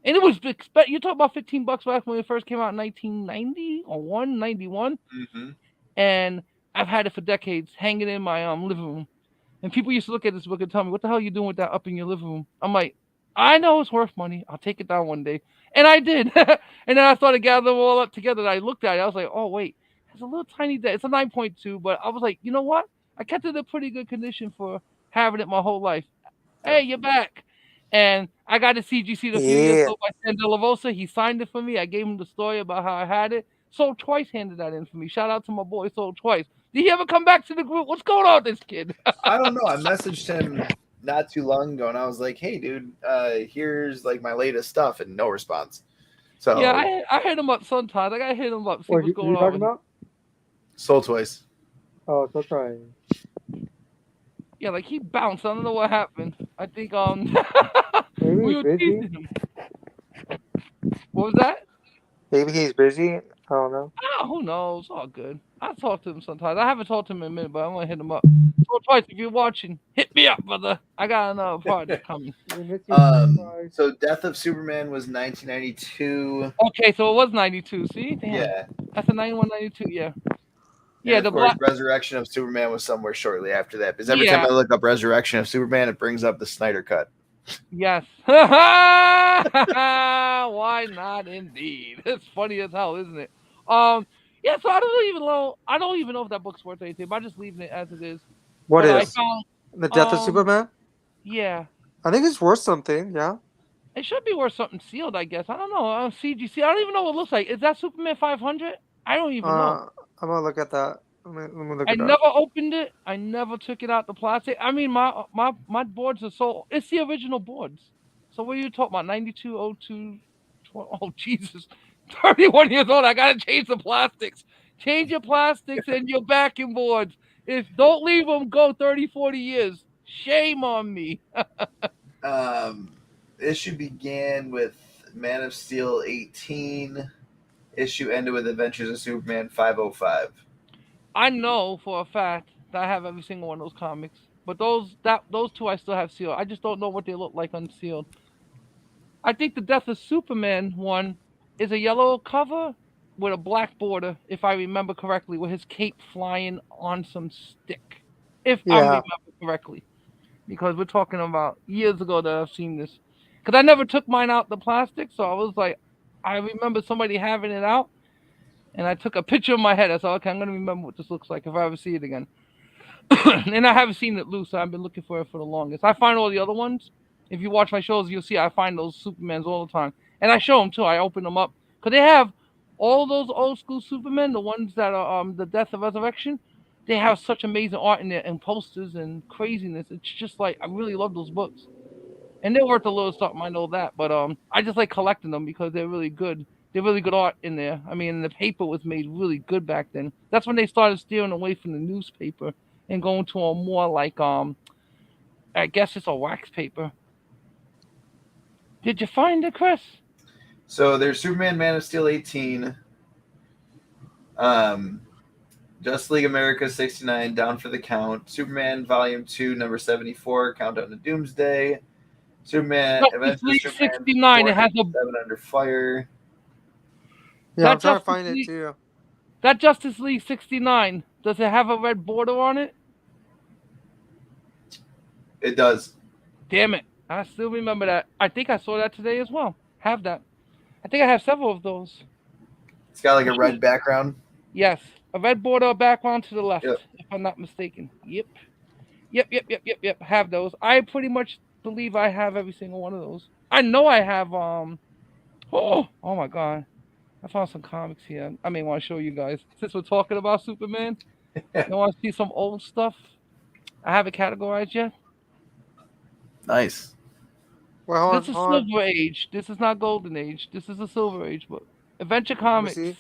And it was, you're talking about $15 back when it first came out in 1990 or 91. Mm-hmm. And I've had it for decades, hanging in my living room. And people used to look at this book and tell me, what the hell are you doing with that up in your living room? I'm like, I know it's worth money. I'll take it down one day. And I did. And then I started gathering them all up together. And I looked at it. I was like, oh, wait. It's a little tiny dent. It's a 9.2. But I was like, you know what? I kept it in pretty good condition for having it my whole life. Hey, you're back. And I got to CGC the few years ago by Sam De La Rosa. He signed it for me. I gave him the story about how I had it. Sold Twice handed that in for me. Shout out to my boy Sold Twice. Did he ever come back to the group? What's going on with this kid? I don't know. I messaged him not too long ago, and I was like, hey, dude, here's like my latest stuff, and no response. So yeah, I hit him up sometimes. I got to hit him up, see what's going on. Talking about? Sold Twice. Oh, so try. Yeah, like he bounced. I don't know what happened. I think Maybe we he's were busy. teasing him. What was that? Maybe he's busy. I don't know. Oh, who knows? All good. I talk to him sometimes. I haven't talked to him in a minute, but I'm gonna hit him up. Sold Twice, if you're watching, hit me up, brother. I got another project coming. So Death of Superman was 1992. Okay, so it was 92. See? Damn. Yeah. That's a 91, 92. Yeah. Yeah, and of course, Resurrection of Superman was somewhere shortly after that. Because every time I look up Resurrection of Superman, it brings up the Snyder Cut. Yes. Why not indeed? It's funny as hell, isn't it? Yeah, so I don't even know. I don't even know if that book's worth anything. But I'm just leaving it as it is. What But I is found, the Death of Superman? yeah, I think it's worth something. Yeah. it should be worth something sealed. I guess I don't know. CGC. I don't even know what it looks like. Is that Superman 500? I don't even know. I'm gonna look at that. Let me look I it never up. opened it. I never took it out the plastic. I mean, my boards are so. It's the original boards. So what are you talking about? 9202. Oh Jesus, 31 years old. I gotta change the plastics. Change your plastics and your backing boards. If don't leave them go 30, 40 years. Shame on me. Issue began with Man of Steel 18. Issue ended with Adventures of Superman 505. I know for a fact that I have every single one of those comics. But those two I still have sealed. I just don't know what they look like unsealed. I think the Death of Superman one is a yellow cover with a black border, if I remember correctly, with his cape flying on some stick. If I Yeah. remember correctly. Because we're talking about years ago that I've seen this. Because I never took mine out the plastic, so I was like, I remember somebody having it out, and I took a picture of my head. I thought, okay, I'm going to remember what this looks like if I ever see it again. And I haven't seen it loose, so I've been looking for it for the longest. I find all the other ones. If you watch my shows, you'll see I find those Supermans all the time, and I show them too. I open them up because they have all those old school Supermen, the ones that are the Death of Resurrection. They have such amazing art in there and posters and craziness. It's just like I really love those books, and they're worth a little something. I know that, but I just like collecting them because they're really good. They're really good art in there. I mean, the paper was made really good back then. That's when they started steering away from the newspaper and going to a more like I guess it's a wax paper. Did you find it, Chris? So there's Superman Man of Steel 18. Justice League America 69, Down for the Count. Superman Volume 2, number 74, Countdown to Doomsday. Superman Justice League Superman 69. It has a 7 Under Fire. Yeah, I'm trying to Justice find League, it too. that Justice League 69. Does it have a red border on it? It does. Damn it! I still remember that. I think I saw that today as well. Have that. I think I have several of those. It's got like a red background. Yes, a red border background to the left, Yep. if I'm not mistaken. Yep. Have those. I pretty much believe I have every single one of those. I know I have oh my god. I found some comics here. I may want to show you guys. Since we're talking about Superman, you want to see some old stuff? I haven't categorized yet. Nice. Well, This is Silver Age. This is not Golden Age. This is the Silver Age book. Adventure Comics. see.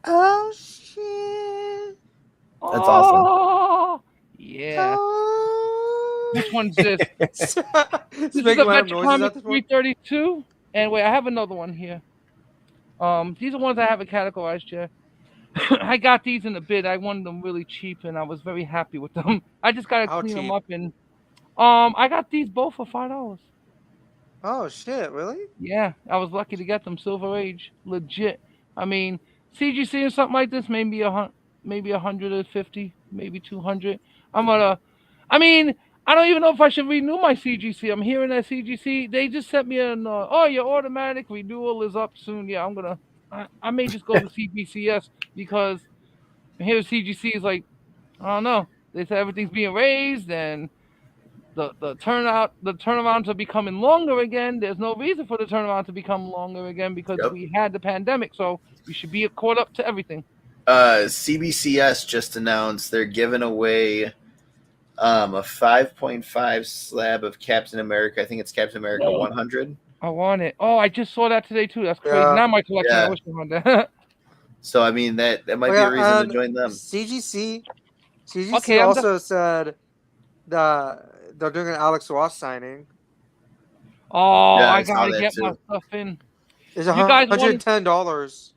Oh shit! That's awesome. Oh, yeah. Oh. Which one's this? This This is making loud Adventure noises Comics at this point. 332. And wait, I have another one here. These are ones I haven't categorized yet. I got these in a bid. I wanted them really cheap, and I was very happy with them. I just gotta How clean them cheap? up, and I got these both for $5. Oh shit! Really? Yeah, I was lucky to get them. Silver Age, legit. I mean, CGC or something like this, maybe 150, maybe 200. I mean, I don't even know if I should renew my CGC. I'm hearing that CGC, they just sent me an, your automatic renewal is up soon. Yeah, I may just go to CBCS because here CGC is like, I don't know. They said everything's being raised and the turnarounds are becoming longer again. There's no reason for the turnaround to become longer again because we had the pandemic, so we should be caught up to everything. CBCS just announced they're giving away a 5.5 slab of Captain America. I think it's Captain America 100. I want it. Oh, I just saw that today too. That's crazy. Yeah. Now my collection. Yeah. I wish I had that. So I mean that might be a reason to join them. CGC Okay, also said that they're doing an Alex Ross signing. Oh, Yeah, I I saw gotta that get too. my stuff in. It's You guys $110.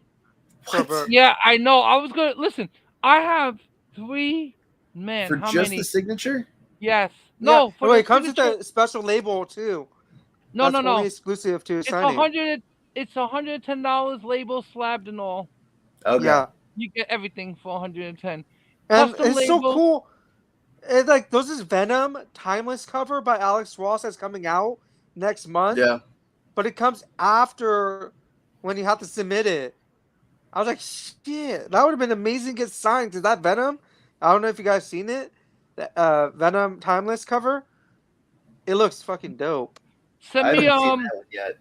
What? Yeah, I know. I was gonna listen. I have 3 man. For How just many? the signature? Yes. No. Yeah. Wait, it comes with a special label too. No. Only exclusive to It's signing. It's $110 label slabbed and all. Okay. Yeah. You get everything for 110. And Custom it's so label. cool. It, like there's this Venom Timeless cover by Alex Ross that's coming out next month. Yeah. But it comes after when you have to submit it. I was like, shit, that would have been amazing to get signed. Cause that Venom, I don't know if you guys seen it. That Venom Timeless cover, it looks fucking dope. Send I me haven't seen that one yet.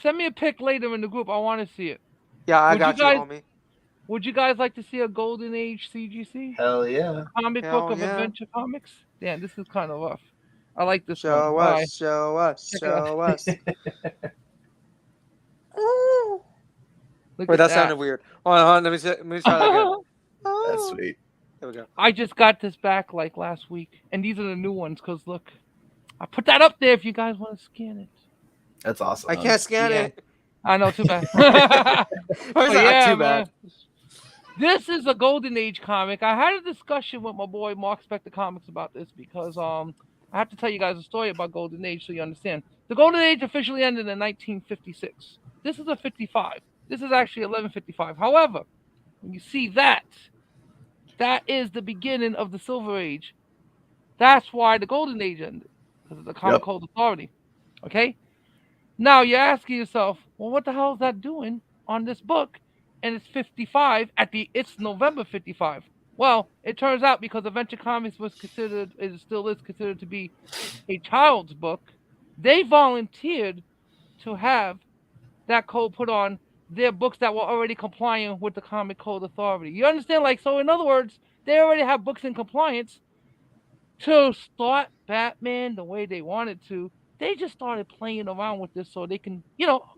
send me a pic later in the group. I want to see it. Yeah, I Would got you guys- homie. Would you guys like to see a Golden Age CGC Hell yeah. comic Hell book of yeah. adventure comics? Damn, this is kind of rough. I like this Show one. us, Bye. show us, Check it out. show us. Look Wait, at that sounded weird. Hold on, let me try that again. That's sweet. There we go. I just got this back like last week, and these are the new ones. Cause look, I put that up there if you guys want to scan it. That's awesome. I can't scan yeah. it. I know, too bad. I was like, yeah, too bad. man. This is a Golden Age comic. I had a discussion with my boy Mark Spector Comics about this because I have to tell you guys a story about Golden Age so you understand. The Golden Age officially ended in 1956. This is a 55. This is actually 1155. However, when you see that is the beginning of the Silver Age. That's why the Golden Age ended, because of the Comic Code Authority. Okay? Now you're asking yourself, well, what the hell is that doing on this book? And it's 55 it's November 55. Well, it turns out because Adventure Comics was considered, it still is considered to be a child's book, they volunteered to have that code put on their books that were already compliant with the Comic Code Authority. You understand? Like, so in other words, they already have books in compliance to start Batman the way they wanted to. They just started playing around with this so they can,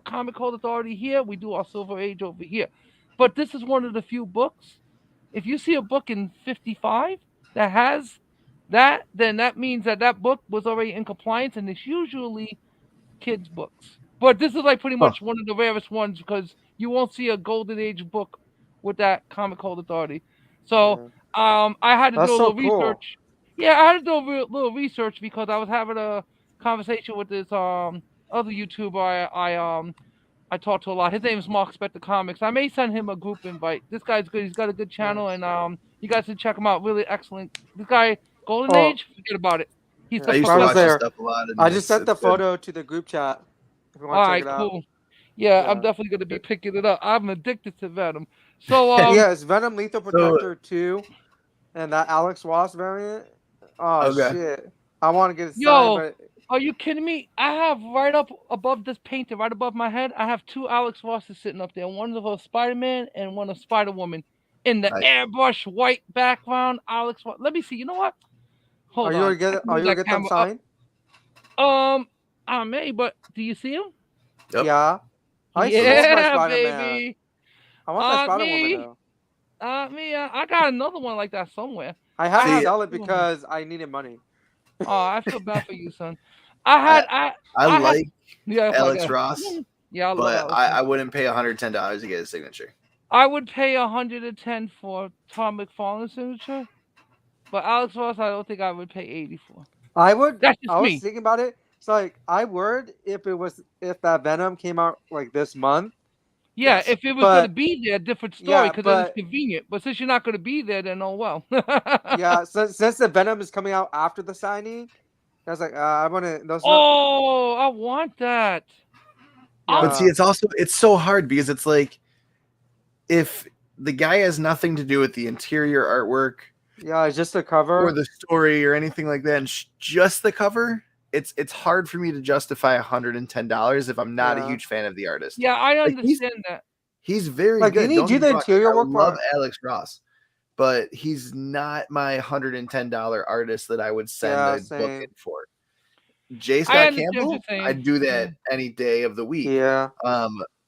Comic Code Authority here, we do our Silver Age over here. But this is one of the few books. If you see a book in 55 that has that, then that means that book was already in compliance, and it's usually kids' books. But this is like pretty much one of the rarest ones because you won't see a Golden Age book with that Comic Code Authority. So I had to do a little research. Yeah, I had to do a little research because I was having a conversation with this other YouTuber I talked to a lot. His name is Mark Spector Comics. I may send him a group invite. This guy's good. He's got a good channel, and you guys should check him out. Really excellent. This guy, Golden Age, forget about it. He's I used to watch this stuff a lot. I just sent the photo to the group chat. If you want to check it out. Cool. Yeah, I'm definitely going to be picking it up. I'm addicted to Venom. So yeah, it's Venom Lethal Protector 2 and that Alex Ross variant. Oh, shit. I want to get it signed, but... Are you kidding me? I have right up above this painting, right above my head, I have two Alex Rosses sitting up there. One of a Spider-Man and one of Spider-Woman. In the airbrush white background, Alex Ross. Let me see. You know what? Hold on. Are you gonna get them signed? I may, but do you see him? Yep. Yeah. Baby. I want that Spider-Woman, though. Me, I got another one like that somewhere. I had to sell it because I needed money. Oh, I feel bad for you, son. I like Alex Ross. Yeah, but I wouldn't pay $110 to get his signature. I would pay $110 for Tom McFarlane's signature, but Alex Ross, I don't think I would pay $80 for. I would. That's just I was me. thinking about it. It's like I would if that Venom came out like this month. Yeah, if it was going to be there, different story because it's convenient. But since you're not going to be there, then oh well. Yeah, since the Venom is coming out after the signing, I was like, I want to. I want that. Yeah. But see, it's so hard because it's like if the guy has nothing to do with the interior artwork, it's just the cover or the story or anything like that, and just the cover. It's hard for me to justify $110 if I'm not a huge fan of the artist. Yeah, I understand that. He's very good. Didn't he do the interior work? I love Alex Ross, but he's not my $110 artist that I would send a book in for. J. Scott Campbell, I'd do that any day of the week. Yeah.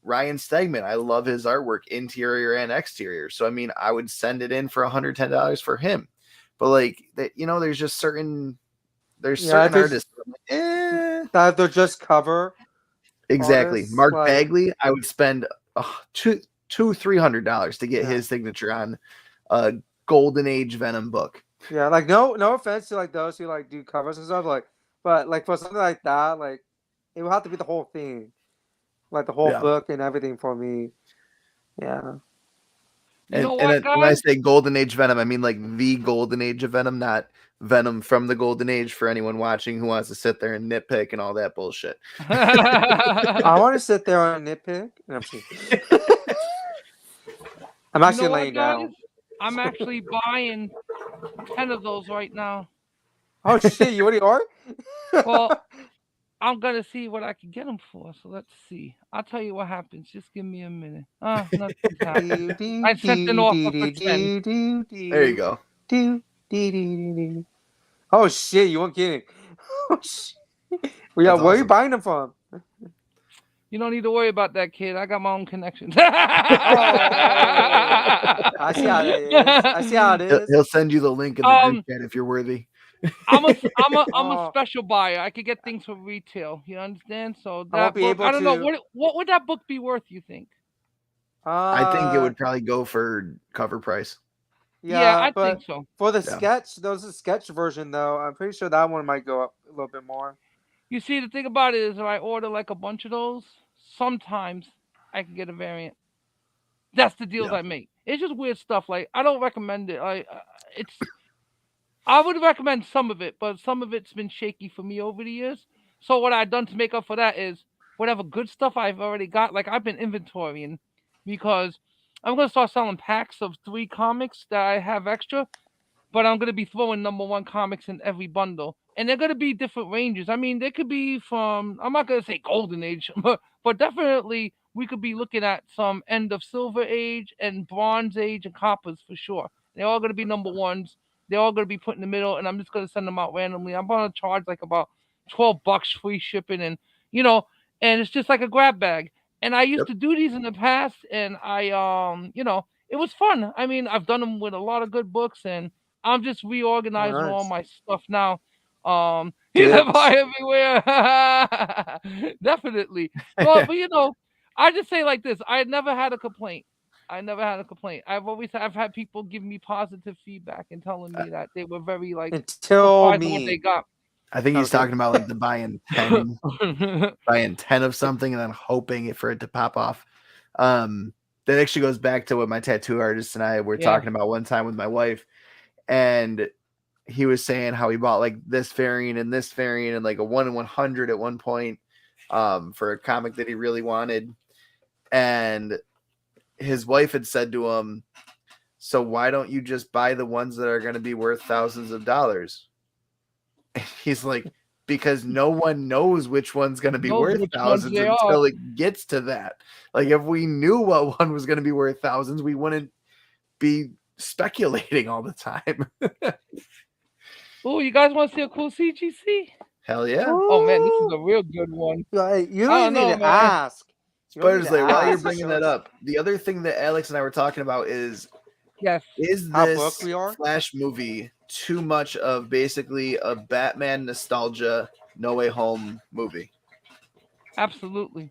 Ryan Stegman, I love his artwork, interior and exterior. So I mean, I would send it in for $110 for him. But like that, there's just certain artists that they're just cover. Exactly. Mark Bagley, I would spend $200-$300 to get his signature on a Golden Age Venom book. Yeah, like no offense to like those who like do covers and stuff, but like for something like that, like it would have to be the whole thing, like the whole book and everything for me. Yeah. And when I say Golden Age Venom, I mean like the Golden Age of Venom, not Venom from the Golden Age for anyone watching who wants to sit there and nitpick and all that bullshit. I want to sit there and nitpick. I'm You actually know what, laying guys? down. I'm actually buying 10 of those right now. Oh shit! You already are? Well, I'm gonna see what I can get them for. So let's see. I'll tell you what happens. Just give me a minute. Nothing's happening. I sent an offer for 10. There you go. Oh shit! You weren't kidding. Oh shit! Well, yeah, That's where are you awesome. buying them from? You don't need to worry about that, kid. I got my own connections. Oh, I see how that is. I see how it is. He'll send you the link in the group chat if you're worthy. I'm a Oh. special buyer. I could get things for retail. You understand? So I won't that be book, able I don't know to- what would that book be worth. You think? I think it would probably go for cover price. Yeah, I but think so. for the Yeah. sketch, there's a sketch version though. I'm pretty sure that one might go up a little bit more. You see, the thing about it is, if I order like a bunch of those, sometimes I can get a variant. That's the deals I make. It's just weird stuff. Like I don't recommend it. I would recommend some of it, but some of it's been shaky for me over the years. So what I've done to make up for that is whatever good stuff I've already got. Like I've been inventorying because I'm gonna start selling packs of 3 comics that I have extra, but I'm gonna be throwing #1 comics in every bundle, and they're gonna be different ranges. I mean, they could be from I'm not gonna say Golden Age, but definitely we could be looking at some end of Silver Age and Bronze Age and Coppers for sure. They're all gonna be #1s. They're all gonna be put in the middle, and I'm just gonna send them out randomly. I'm gonna charge like about $12 free shipping, and and it's just like a grab bag. And I used to do these in the past, and I it was fun. I mean, I've done them with a lot of good books, and I'm just reorganizing all nice. my stuff now. You Tips. buy everywhere. Definitely. But I just say like this. I never had a complaint. I've had people give me positive feedback and telling me that they were very like Until surprised at what they me. got. I think he's Okay. talking about like the buying 10 of something and then hoping for it to pop off. That actually goes back to what my tattoo artist and I were talking about one time with my wife, and he was saying how he bought like this variant and like a 1 in 100 at one point for a comic that he really wanted, and his wife had said to him, "So why don't you just buy the ones that are going to be worth thousands of dollars?" He's like, because no one knows which one's going to be worth thousands until it gets to that. Like if we knew what one was going to be worth thousands, we wouldn't be speculating all the time. Oh, you guys want to see a cool CGC? Hell yeah. Oh man, this is a real good one. You don't need to ask. Spider Slayer, while you're bringing that up, the other thing that Alex and I were talking about is this Flash movie too much of basically a Batman nostalgia No Way Home movie? Absolutely.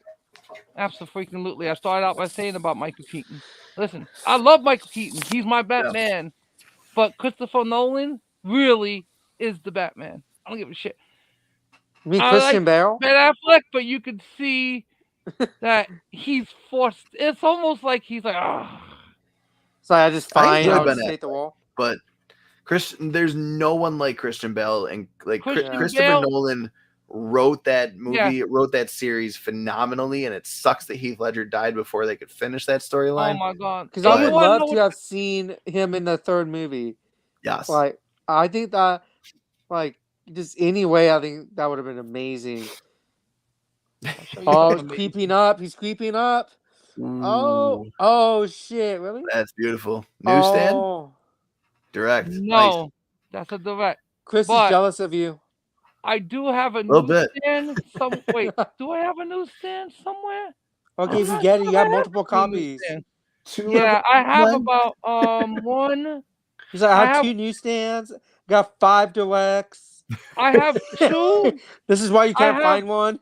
Absolutely. I started out by saying about Michael Keaton. Listen, I love Michael Keaton. He's my Batman. But Christopher Nolan really is the Batman. I don't give a shit. Me, Christian Bale? Ben Affleck, but you can see that he's forced. It's almost like he's like, So I just state the wall. But there's no one like Christian Bale, and like Christopher Nolan wrote that movie, wrote that series phenomenally, and it sucks that Heath Ledger died before they could finish that storyline. Oh my god! Because I would love to have seen him in the third movie. Yes, like I think that, like just anyway, I think that would have been amazing. Oh, he's creeping up. He's creeping up. Ooh. Oh shit! Really? That's beautiful. Newsstand? Oh. Direct. No, nice. That's a direct. Chris is jealous of you. I do have a newsstand. Wait, do I have a newsstand somewhere? Okay, if you get it, you have multiple copies. Yeah, I have about one. He's like, I have 2 newsstands. Got 5 directs. I have 2. This is why you can't find one.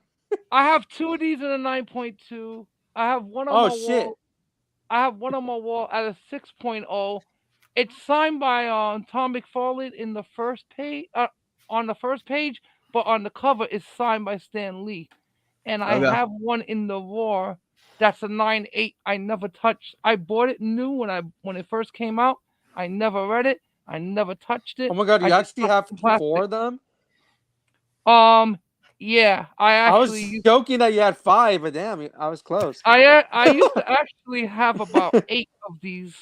I have 2 of these in a 9.2. I have one on my wall. I have one on my wall at a 6.0. It's signed by Tom McFarlane in the first page. On the first page, but on the cover is signed by Stan Lee. And I have one in the Roar that's a 9.8. I never touched. I bought it new when it first came out. I never read it. I never touched it. Oh my god, you actually have 4 of them? Yeah, I I was actually joking that you had 5, but damn, I was close. I used to actually have about 8 of these,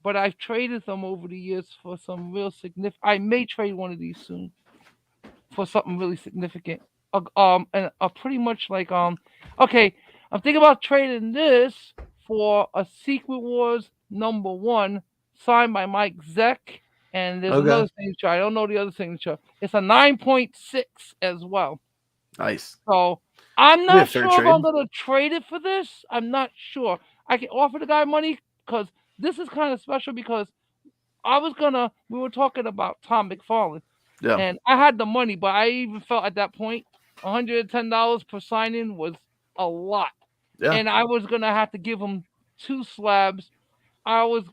but I've traded them over the years for some real significant. I may trade one of these soon for something really significant. And pretty much like okay, I'm thinking about trading this for a Secret Wars #1 signed by Mike Zeck, and there's Okay. another signature. I don't know the other signature. It's a 9.6 as well. Nice. So I'm Be a not fair sure if I'm trade. gonna trade it for this. I'm not sure. I can offer the guy money because this is kind of special because we were talking about Tom McFarlane, Yeah. and I had the money, but I even felt at that point $110 per signing was a lot. Yeah. And I was gonna have to give him 2 slabs. I was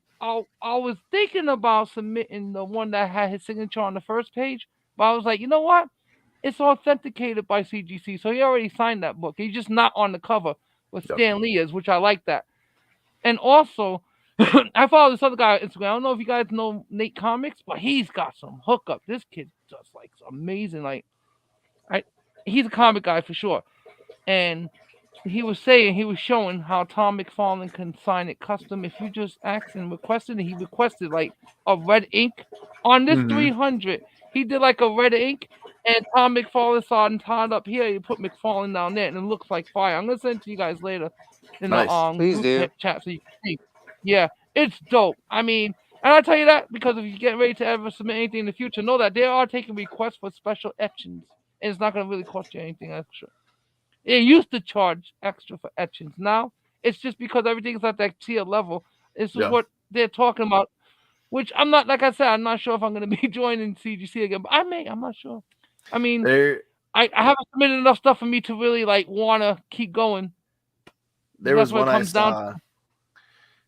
thinking about submitting the one that had his signature on the first page, but I was like, you know what? It's authenticated by CGC, so he already signed that book. He's just not on the cover with Yep. Stan Lee is, which I like that. And also, I follow this other guy on Instagram. I don't know if you guys know Nate Comics, but he's got some hookup. This kid does like amazing. He's a comic guy for sure. And he was showing how Tom McFarlane can sign it custom if you just ask and request it. And he requested like a red ink on this 300. He did like a red ink, and Tom McFarlane saw it tied up here. You put McFarlane down there, and it looks like fire. I'm gonna send it to you guys later in Nice. the Please do. group chat so you can see. Yeah, it's dope. I mean, and I tell you that because if you get ready to ever submit anything in the future, know that they are taking requests for special etchings, and it's not gonna really cost you anything extra. It used to charge extra for etchings. Now it's just because everything's at that tier level. This is Yeah. what they're talking about. Which I'm not, like I said, I'm not sure if I'm going to be joining CGC again, but I may. I'm not sure. I mean, There I haven't submitted enough stuff for me to really like want to keep going. there That's was what one it I comes down saw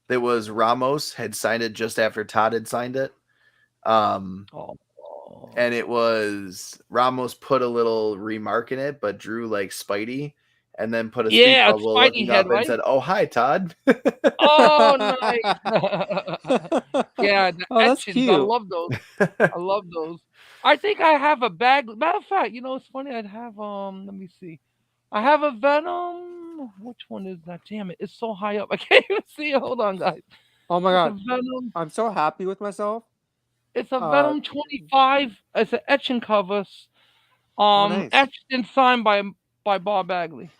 that was Ramos had signed it just after Todd had signed it. And it was Ramos put a little remark in it, but drew like Spidey, and then put a speed bubble Spidey looking head, up right? and said, "Oh, hi, Todd." Oh, nice. Yeah, the Oh, that's etchings. cute. I love those. I love those. I think I have a bag. Matter of fact, you know, it's funny. I'd have let me see. I have a Venom. Which one is that? Damn it! It's so high up. I can't even see it. Hold on, guys. Oh my It's god, a Venom. I'm so happy with myself. It's a Uh, Venom 25. It's an etching covers. nice. Etched and signed by Bob Bagley.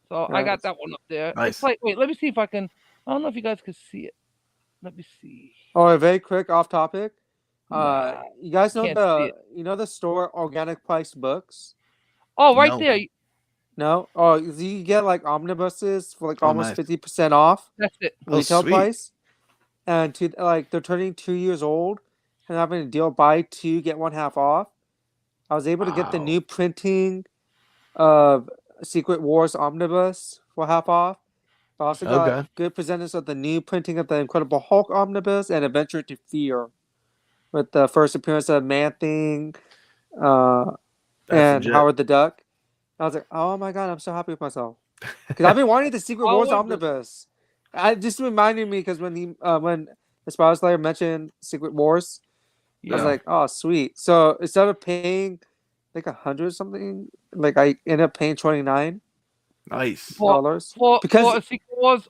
So I got Nice. that one up there. Nice. It's like, wait, let me see if I can. I don't know if you guys can see it. Let me see. Oh, very quick off topic. Nah, You guys know can't see the store Organic Price Books? Oh, right No. there. No? Oh, you get like omnibuses for like Oh, almost nice. 50% off That's it. Oh, retail sweet. price. And they're turning 2 years old and having a deal buy 2 get 1 half off. I was able to get the Wow. new printing of Secret Wars Omnibus for half off. I also got Okay. good presenters of the new printing of the Incredible Hulk Omnibus and Adventure to Fear, with the first appearance of Man-Thing That's and legit. Howard the Duck. I was like, oh my god, I'm so happy with myself. Because I've been wanting the Secret Wars Howard the- Omnibus. I just reminded me because when the Spider Slayer mentioned Secret Wars, I was Yeah. like, oh sweet. So instead of paying like $100 something, like I ended up paying $29 Nice. for because a Secret Wars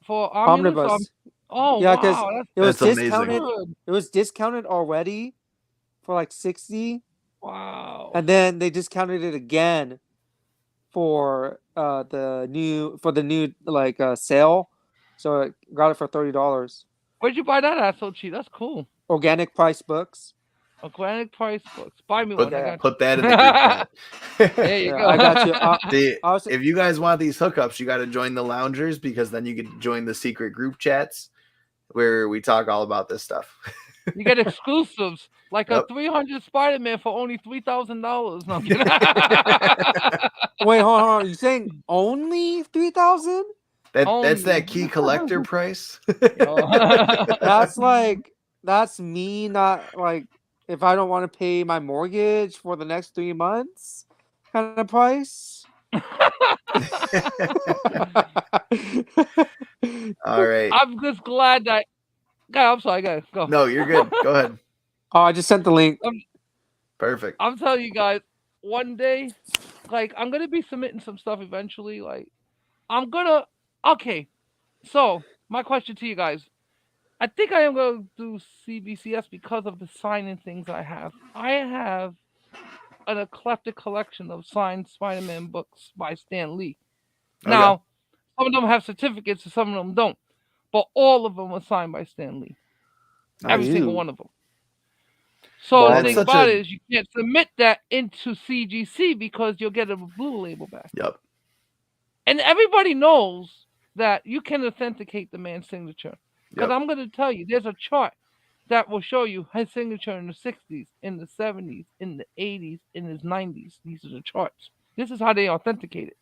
for Omnibus. Omnibus. Oh Yeah, 'cause wow, it was That's amazing. discounted. good. It was discounted already for like $60, Wow. and then they discounted it again for the new like sale. So I got it for $30. Where'd you buy that at so cheap? That's cool. Organic Price Books. Organic Price Books. Buy me Put, one. I got put that in the group chat. There you Yeah, go. I got you. See, I was- if you guys want these hookups, you got to join the loungers, because then you can join the secret group chats where we talk all about this stuff. You get exclusives like Yep. a 300 Spider-Man for only $3,000. No, I'm kidding. Wait, hold on. You saying only 3,000? That's that key collector price. That's me not like if I don't want to pay my mortgage for the next 3 months kind of price. All right. I'm just glad that. God, I'm sorry, guys. Go. No, you're good. Go ahead. Oh, I just sent the link. Perfect. I'm telling you guys, one day like I'm gonna be submitting some stuff eventually. Like I'm gonna. Okay, so my question to you guys. I think I am going to do CBCS because of the signing things I have. I have an eclectic collection of signed Spider-Man books by Stan Lee. Okay. Now, some of them have certificates and some of them don't, but all of them are signed by Stan Lee. Every Nice. single Ew. one of them. So the Balmy. thing Such about a- it is you can't submit that into CGC because you'll get a blue label back. Yep. And everybody knows that you can authenticate the man's signature. Because Yep. I'm going to tell you, there's a chart that will show you his signature in the 60s, in the 70s, in the 80s, in his 90s. These are the charts. This is how they authenticate it.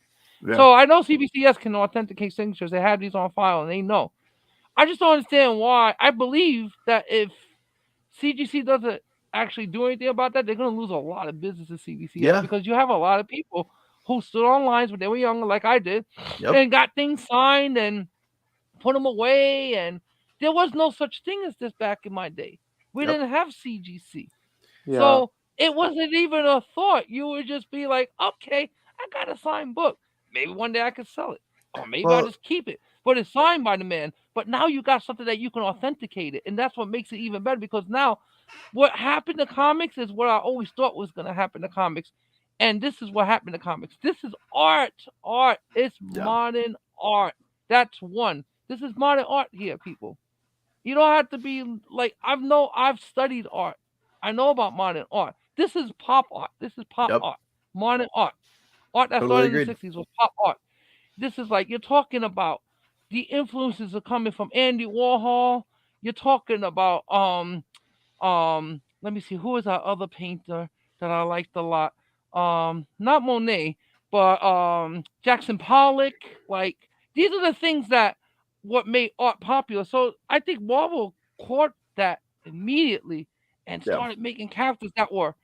Yeah. So I know CBCS can authenticate signatures. They have these on file and they know. I just don't understand why. I believe that if CGC doesn't actually do anything about that, they're going to lose a lot of business to CBCS Yeah. because you have a lot of people who stood on lines when they were younger, like I did, Yep. and got things signed and put them away. And there was no such thing as this back in my day. We Yep. didn't have CGC. Yeah. So it wasn't even a thought. You would just be like, okay, I got a signed book. Maybe one day I could sell it. Or maybe I'll Well, just keep it. But it's signed by the man. But now you got something that you can authenticate it. And that's what makes it even better because now what happened to comics is what I always thought was going to happen to comics. And this is what happened to comics. This is art. Art. It's Yeah. modern art. That's one. This is modern art here, people. You don't have to be like I've studied art. I know about modern art. This is pop art. This is pop Yep. art. Modern art. Art that Totally started in the agreed. 60s was pop art. This is like you're talking about the influences are coming from Andy Warhol. You're talking about let me see, who is our other painter that I liked a lot? Not Monet, but Jackson Pollock. Like these are the things that what made art popular. So I think Marvel caught that immediately and Yeah. started making characters that were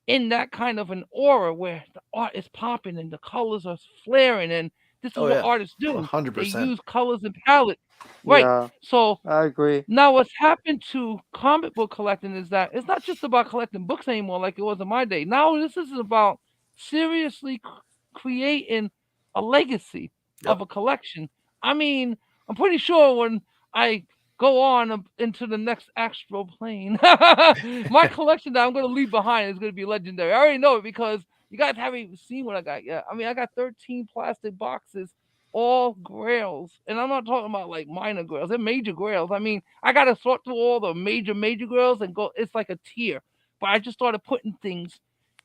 in that kind of an aura where the art is popping and the colors are flaring, and this is Oh what yeah. artists do. They 100%. use colors and palette. Right. Yeah. So I agree. now, what's happened to comic book collecting is that it's not just about collecting books anymore like it was in my day. Now, this is about seriously creating a legacy of Yep. a collection. I mean, I'm pretty sure when I go on into the next astral plane, my collection that I'm going to leave behind is going to be legendary. I already know it because you guys haven't even seen what I got yet. I mean, I got 13 plastic boxes, all grails, and I'm not talking about like minor grails. They're major grails. I mean, I gotta sort through all the major grails and go. It's like a tier. But I just started putting things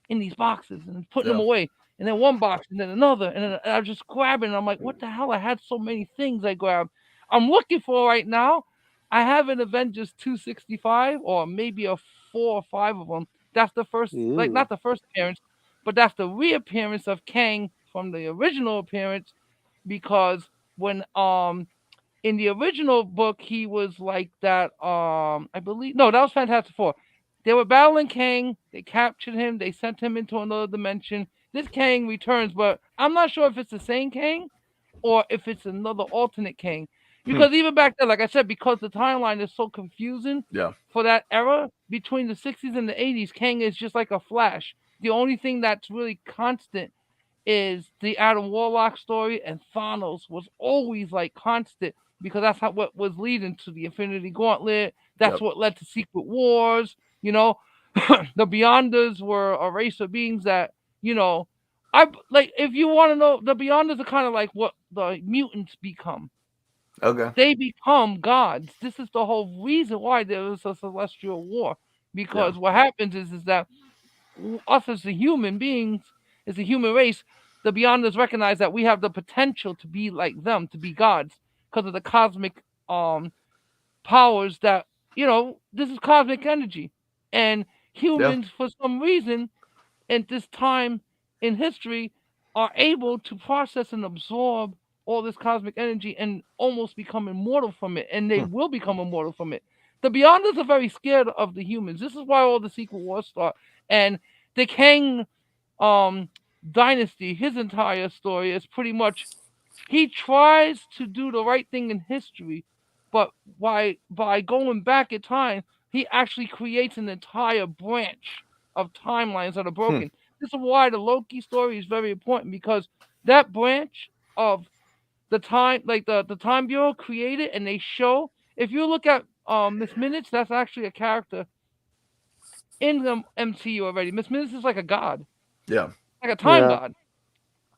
in these boxes and putting them Yeah. away, and then one box, and then another, and then I was just grabbing. And I'm like, what the hell? I had so many things I grabbed. I'm looking for right now. I have an Avengers 265, or maybe a 4 or 5 of them. That's the first, like Ew. not the first appearance, but that's the reappearance of Kang from the original appearance because when in the original book he was like that I believe no, that was Fantastic Four. They were battling Kang, they captured him, they sent him into another dimension. This Kang returns, but I'm not sure if it's the same Kang or if it's another alternate Kang. Because even back then, like I said, because the timeline is so confusing Yeah. for that era between the 60s and the 80s, Kang is just like a flash. The only thing that's really constant is the Adam Warlock story, and Thanos was always like constant because that's how what was leading to the Infinity Gauntlet. That's Yep. what led to Secret Wars. You know, the Beyonders were a race of beings that I like. If you want to know, the Beyonders are kind of like what the mutants become. Okay. They become gods. This is the whole reason why there was a celestial war. Because what happens is that us as the human beings, as the human race, the Beyonders recognize that we have the potential to be like them, to be gods, because of the cosmic powers that this is cosmic energy, and humans for some reason at this time in history are able to process and absorb all this cosmic energy and almost become immortal from it, and they will become immortal from it. The Beyonders are very scared of the humans. This is why all the Secret Wars start. And the Kang dynasty, his entire story is pretty much he tries to do the right thing in history, but by going back in time, he actually creates an entire branch of timelines that are broken. this is why the Loki story is very important, because that branch of the time, like the Time Bureau created, and they show. If you look at Miss Minutes, that's actually a character in the MCU already. Miss Minutes is like a god, Yeah. like a time god.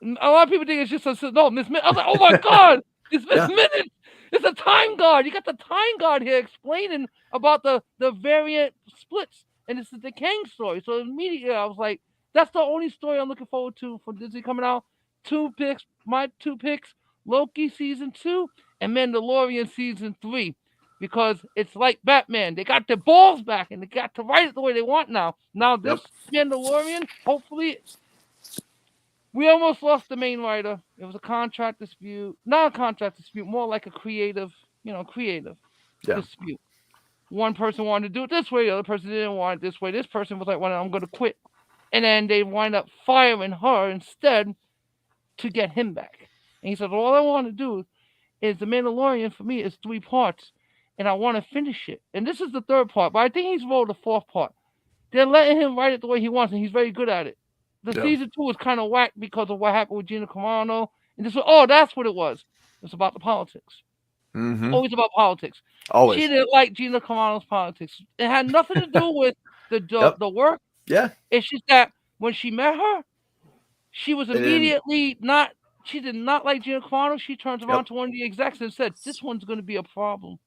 A lot of people think it's just no Miss Minutes. I was like, oh my god, it's Miss Minutes. It's a time god. You got the time god here explaining about the variant splits, and it's the Kang story. So immediately I was like, that's the only story I'm looking forward to for Disney coming out. My two picks: Loki season 2 and Mandalorian season 3. Because it's like Batman. They got their balls back and they got to write it the way they want now. Now this Mandalorian, hopefully, we almost lost the main writer. It was a contract dispute. Not a contract dispute, more like a creative dispute. One person wanted to do it this way, the other person didn't want it this way. This person was like, well, I'm going to quit. And then they wind up firing her instead to get him back. And he said, all I want to do is the Mandalorian for me is 3 parts. And I want to finish it. And this is the 3rd part, but I think he's wrote the 4th part. They're letting him write it the way he wants, and he's very good at it. The season 2 was kind of whack because of what happened with Gina Carano. And this was, that's what it was. It's about the politics. Mm-hmm. Always about politics. Always. She didn't like Gina Carano's politics. It had nothing to do with the work. Yeah. It's just that when she met her, she was immediately not. She did not like Gina Carano. She turns around to one of the execs and said, "This one's going to be a problem."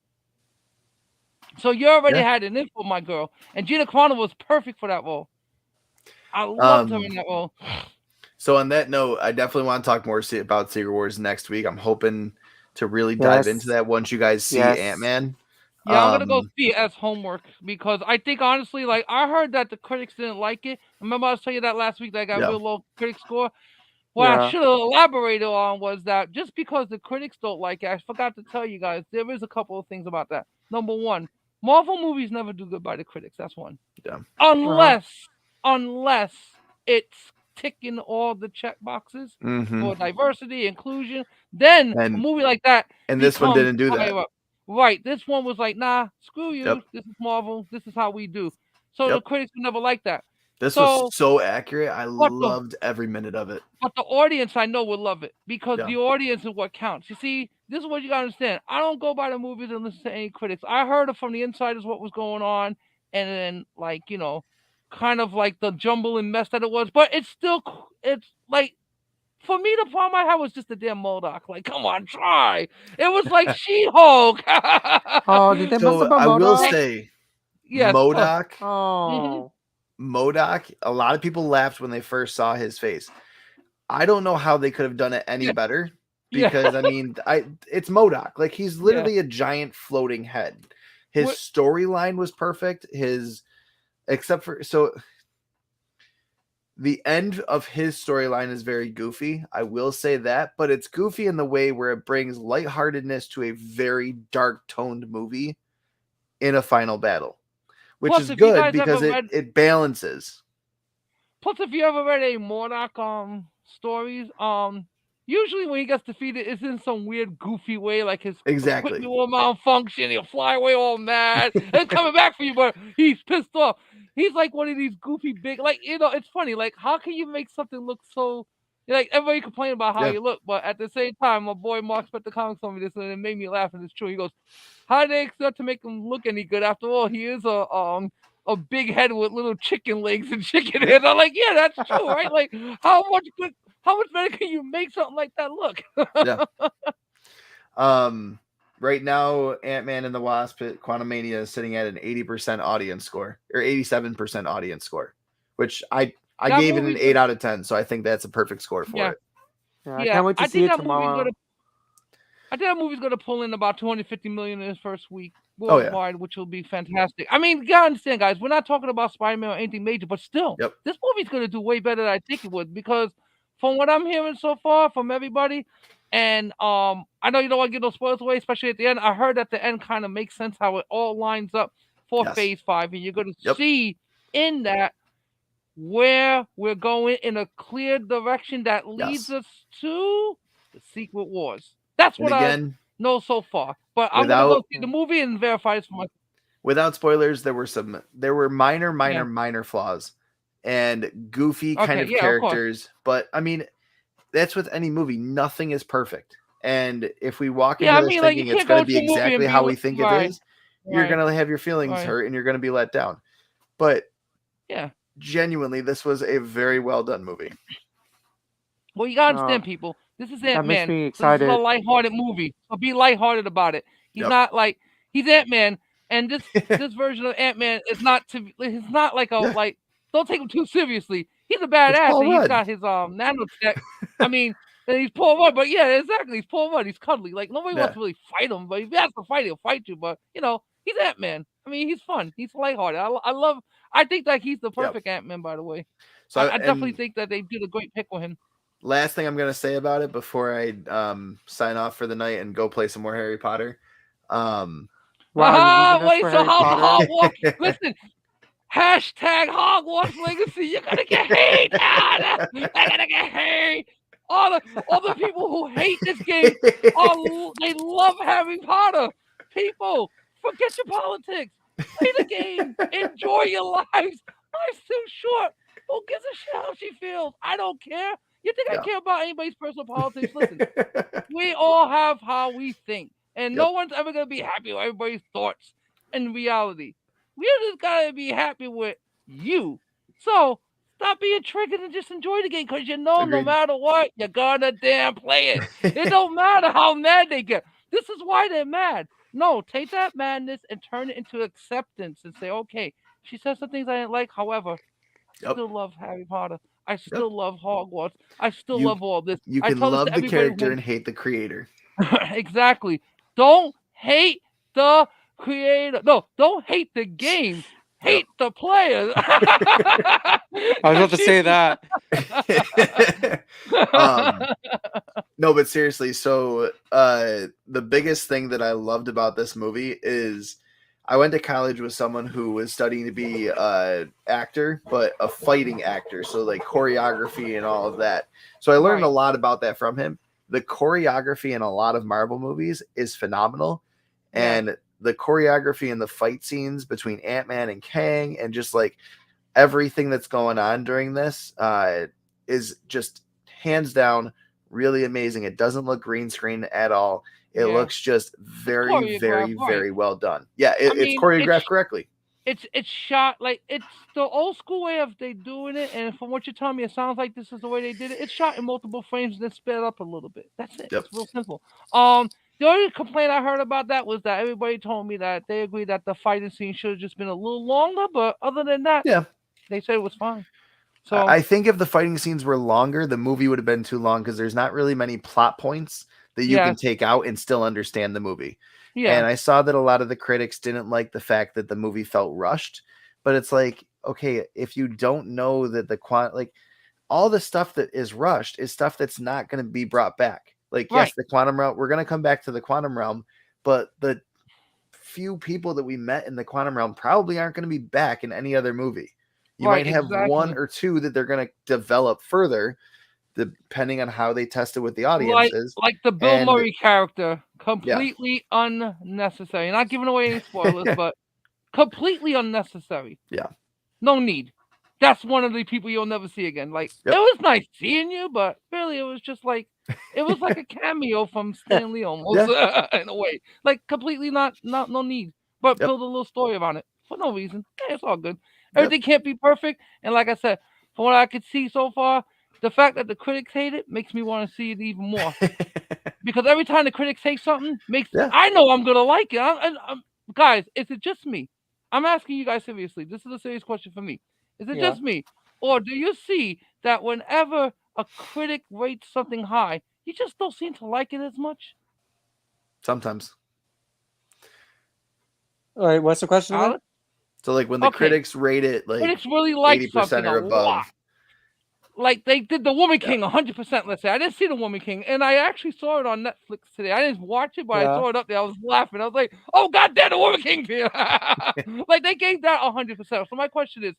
So you already had an info, my girl, and Gina Carano was perfect for that role. I loved her in that role. So on that note, I definitely want to talk more about Secret Wars next week. I'm hoping to really dive into that once you guys see Ant-Man. Yeah, I'm gonna go see it as homework because I think honestly, like I heard that the critics didn't like it. Remember I was telling you that last week that I got a real low critic score. What I should have elaborated on was that just because the critics don't like it, I forgot to tell you guys, there is a couple of things about that. Number one, Marvel movies never do good by the critics. That's one. Yeah. Unless it's ticking all the check boxes for diversity, inclusion, then a movie like that. And this one didn't do that. Right. This one was like, nah, screw you. This is Marvel. This is how we do. So the critics would never like that. This was so accurate. I loved every minute of it. But the audience, I know, will love it because the audience is what counts. You see, this is what you got to understand. I don't go by the movies and listen to any critics. I heard from the insiders what was going on, and then, like, you know, kind of like the jumble and mess that it was. But it's like, for me, the problem I had was just the damn MODOK. Like, come on, try. It was like She-Hulk. Did they mess up I MODOK? will say, MODOK. MODOK, a lot of people laughed when they first saw his face. I don't know how they could have done it any better because I mean, it's MODOK. Like he's literally a giant floating head. His storyline was perfect. The end of his storyline is very goofy. I will say that, but it's goofy in the way where it brings lightheartedness to a very dark toned movie in a final battle. Which is good because it balances. Plus, if you ever read a MODOK stories, usually when he gets defeated, it's in some weird, goofy way, like his equipment will malfunction, he'll fly away all mad, and coming back for you, but he's pissed off. He's like one of these goofy big, like, you know, it's funny, like, how can you make something look so, like, everybody complain about how you look, but at the same time, my boy Mark spent the comics on me this, and it made me laugh, and it's true. He goes, how did they expect to make him look any good? After all, he is a big head with little chicken legs and chicken head. I'm like, yeah, that's true, right? Like, how much better can you make something like that look? Right now, Ant-Man and the Wasp: Quantumania is sitting at an 80% audience score or 87% audience score, which I gave it an 8 out of 10. So I think that's a perfect score for it. Yeah, I can't wait to see it tomorrow. I think that movie's going to pull in about $250 million in its first week worldwide, which will be fantastic. I mean, you got to understand, guys, we're not talking about Spider-Man or anything major, but still, this movie's going to do way better than I think it would because from what I'm hearing so far from everybody, and I know you don't want to give those spoilers away, especially at the end. I heard at the end kind of makes sense how it all lines up for Phase 5, and you're going to see in that where we're going in a clear direction that leads us to the Secret Wars. That's what I know so far. But I'm going to go see the movie and verify this for myself. Without spoilers, there were minor flaws and goofy kind of of course. characters. But I mean, that's with any movie. Nothing is perfect. And if we walk into this thinking it's going to be exactly how we think it is, you're going to have your feelings hurt and you're going to be let down. But yeah, genuinely, this was a very well done movie. Well, you gotta understand, people. This is Ant-Man. That makes me So this is excited. a lighthearted movie. So be lighthearted about it. He's not like he's Ant-Man, and this version of Ant-Man is not to. It's not like a like. Don't take him too seriously. He's a badass, and he's got his nanotech. I mean, and he's Paul Rudd, but yeah, exactly. He's Paul Rudd. He's cuddly. Like nobody wants to really fight him, but if he has to fight, he'll fight you. But you know, he's Ant-Man. I mean, he's fun. He's lighthearted. I think that he's the perfect Ant-Man. By the way, so I definitely think that they did a great pick with him. Last thing I'm going to say about it before I sign off for the night and go play some more Harry Potter. Wait, so Hogwarts. Listen, hashtag Hogwarts Legacy. You're going to get hate. You're going to get hate. All the people who hate this game, they love Harry Potter. People, forget your politics. Play the game. Enjoy your lives. Life's too short. Who gives a shit how she feels? I don't care. You think I care about anybody's personal politics? Listen, we all have how we think. And no one's ever going to be happy with everybody's thoughts in reality. We just got to be happy with you. So stop being triggered and just enjoy the game because you know no matter what, you're going to damn play it. It don't matter how mad they get. This is why they're mad. No, take that madness and turn it into acceptance and say, okay, she said some things I didn't like. However, I still love Harry Potter. I still love Hogwarts. I still love all this. You can love the character and hate the creator. Exactly. Don't hate the creator. No, don't hate the game. Hate the players. I was about to say that. No, but seriously, so the biggest thing that I loved about this movie is I went to college with someone who was studying to be an actor, but a fighting actor. So like choreography and all of that. So I learned a lot about that from him. The choreography in a lot of Marvel movies is phenomenal. And the choreography and the fight scenes between Ant-Man and Kang and just like everything that's going on during this is just hands down really amazing. It doesn't look green screen at all. It looks just very, very, very well done. Yeah, it's choreographed correctly. It's shot like it's the old school way of they doing it, and from what you're telling me, it sounds like this is the way they did it. It's shot in multiple frames and then sped up a little bit. That's it. It's real simple. The only complaint I heard about that was that everybody told me that they agreed that the fighting scene should have just been a little longer, but other than that, they said it was fine. So I think if the fighting scenes were longer, the movie would have been too long because there's not really many plot points that you can take out and still understand the movie. Yeah. And I saw that a lot of the critics didn't like the fact that the movie felt rushed, but it's like, okay, if you don't know that all the stuff that is rushed is stuff that's not going to be brought back. Like, yes, the quantum realm, we're going to come back to the quantum realm, but the few people that we met in the quantum realm probably aren't going to be back in any other movie. You might have one or two that they're going to develop further, depending on how they test it with the audiences. Like the Bill Murray character, completely unnecessary. Not giving away any spoilers, but completely unnecessary. Yeah. No need. That's one of the people you'll never see again. Like, it was nice seeing you, but really it was just like, it was like a cameo from Stan Lee almost, in a way. Like, completely no need. But build a little story around it for no reason. Yeah, it's all good. Everything can't be perfect. And like I said, from what I could see so far, the fact that the critics hate it makes me want to see it even more. Because every time the critics say something, I know I'm going to like it. I'm, guys, is it just me? I'm asking you guys seriously. This is a serious question for me. Is it just me? Or do you see that whenever a critic rates something high, you just don't seem to like it as much? Sometimes. All right, what's the question again? So like when the critics rate it like critics really like 80% or above. Like they did the Woman King 100%, let's say. I didn't see the Woman King, and I actually saw it on Netflix today. I didn't watch it, but I saw it up there. I was laughing. I was like, oh, goddamn, the Woman King here. Like, they gave that 100%. So my question is,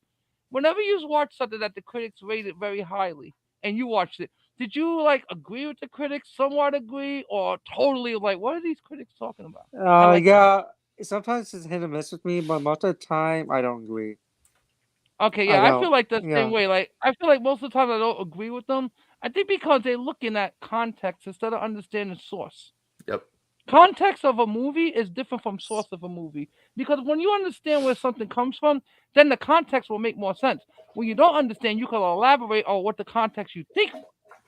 whenever you watch something that the critics rated very highly, and you watched it, did you, like, agree with the critics, somewhat agree, or totally, like, what are these critics talking about? Sometimes it's hit and miss with me, but most of the time, I don't agree. Okay, yeah, I feel like the Yeah. same way. Like, I feel like most of the time I don't agree with them. I think because they're looking at context instead of understanding source. Yep. Context of a movie is different from source of a movie because when you understand where something comes from, then the context will make more sense. When you don't understand, you can elaborate on what the context you think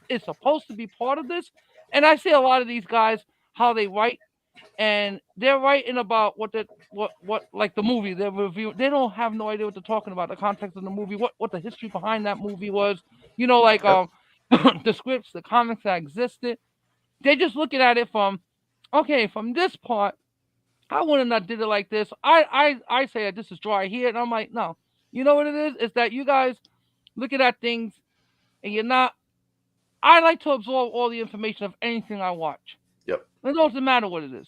is supposed to be part of this. And I see a lot of these guys how they write, and they're writing about what like the movie they're reviewing. They don't have no idea what they're talking about, the context of the movie, what the history behind that movie was. Like Yep. the scripts, the comics that existed. They're just looking at it from, okay, from this part, I wouldn't have did it like this. I say that this is dry here, and I'm like, no. You know what it is? It's that you guys looking at things and you're not. I like to absorb all the information of anything I watch. Yep. It doesn't matter what it is.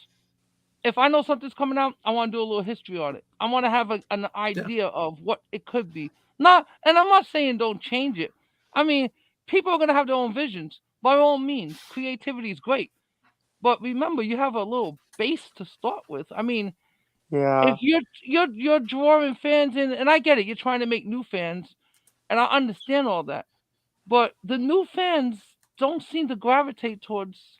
If I know something's coming out, I want to do a little history on it. I want to have an idea of what it could be. And I'm not saying don't change it. I mean, people are going to have their own visions. By all means, creativity is great. But remember, you have a little base to start with. I mean, Yeah. if you're drawing fans in, and I get it, you're trying to make new fans, and I understand all that. But the new fans don't seem to gravitate towards,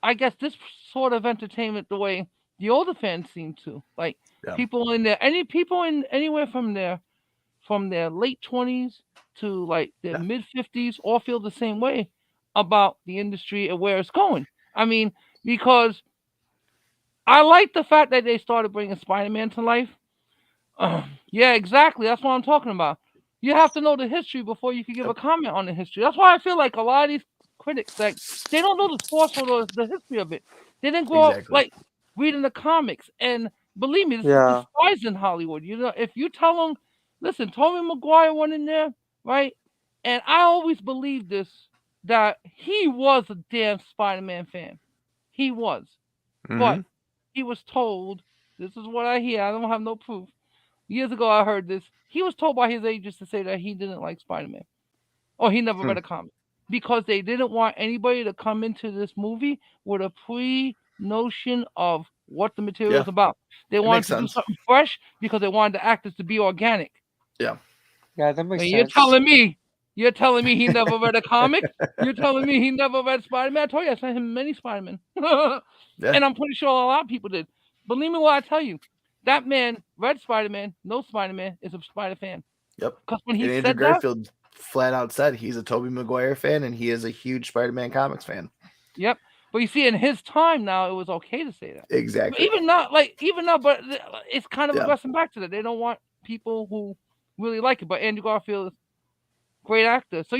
I guess, this sort of entertainment the way the older fans seem to. Like Yeah. people in anywhere from their late 20s to like their mid 50s all feel the same way about the industry and where it's going. I mean, because I like the fact that they started bringing Spider-Man to life. Yeah, exactly. That's what I'm talking about. You have to know the history before you can give a comment on the history. That's why I feel like a lot of these critics, like, they don't know the source or the history of it. They didn't grow up like reading the comics. And believe me, this is despised in Hollywood. If you tell them, listen, Tobey Maguire went in there, right? And I always believed this, that he was a damn Spider-Man fan. He was. But he was told, this is what I hear, I don't have no proof. Years ago, I heard this. He was told by his agents to say that he didn't like Spider-Man, or he never read a comic, because they didn't want anybody to come into this movie with a pre-notion of what the material is about. They wanted to do something fresh because they wanted the actors to be organic. Yeah. Yeah, that makes sense. You're telling me he never read a comic? You're telling me he never read Spider-Man? I told you I sent him many Spider-Man. And I'm pretty sure a lot of people did. Believe me when I tell you, that man read Spider-Man, knows Spider-Man, is a Spider fan. Yep. Because when he and said Andrew Garfield flat out said he's a Tobey Maguire fan and he is a huge Spider-Man comics fan. Yep. But you see, in his time now, it was okay to say that. Exactly. Even now, but it's kind of regressing back to that. They don't want people who really like it. But Andrew Garfield is a great actor. So,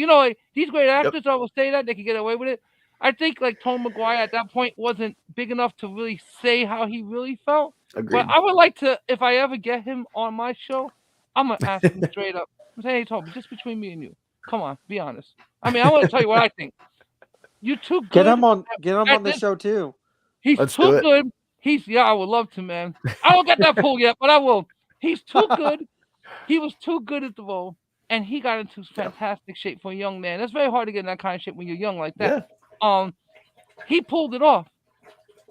these great actors, I will say that, they can get away with it. I think, like, Tobey Maguire at that point wasn't big enough to really say how he really felt. Agreed. But I would like to, if I ever get him on my show, I'm going to ask him straight up. I'm saying, hey, Toby, just between me and you. Come on, be honest. I mean, I want to tell you what I think. You're too good. Get him on the show, too. He's too good. I would love to, man. I don't get that pull yet, but I will. He's too good. He was too good at the role, and he got into fantastic shape for a young man. It's very hard to get in that kind of shape when you're young like that. Yeah. He pulled it off.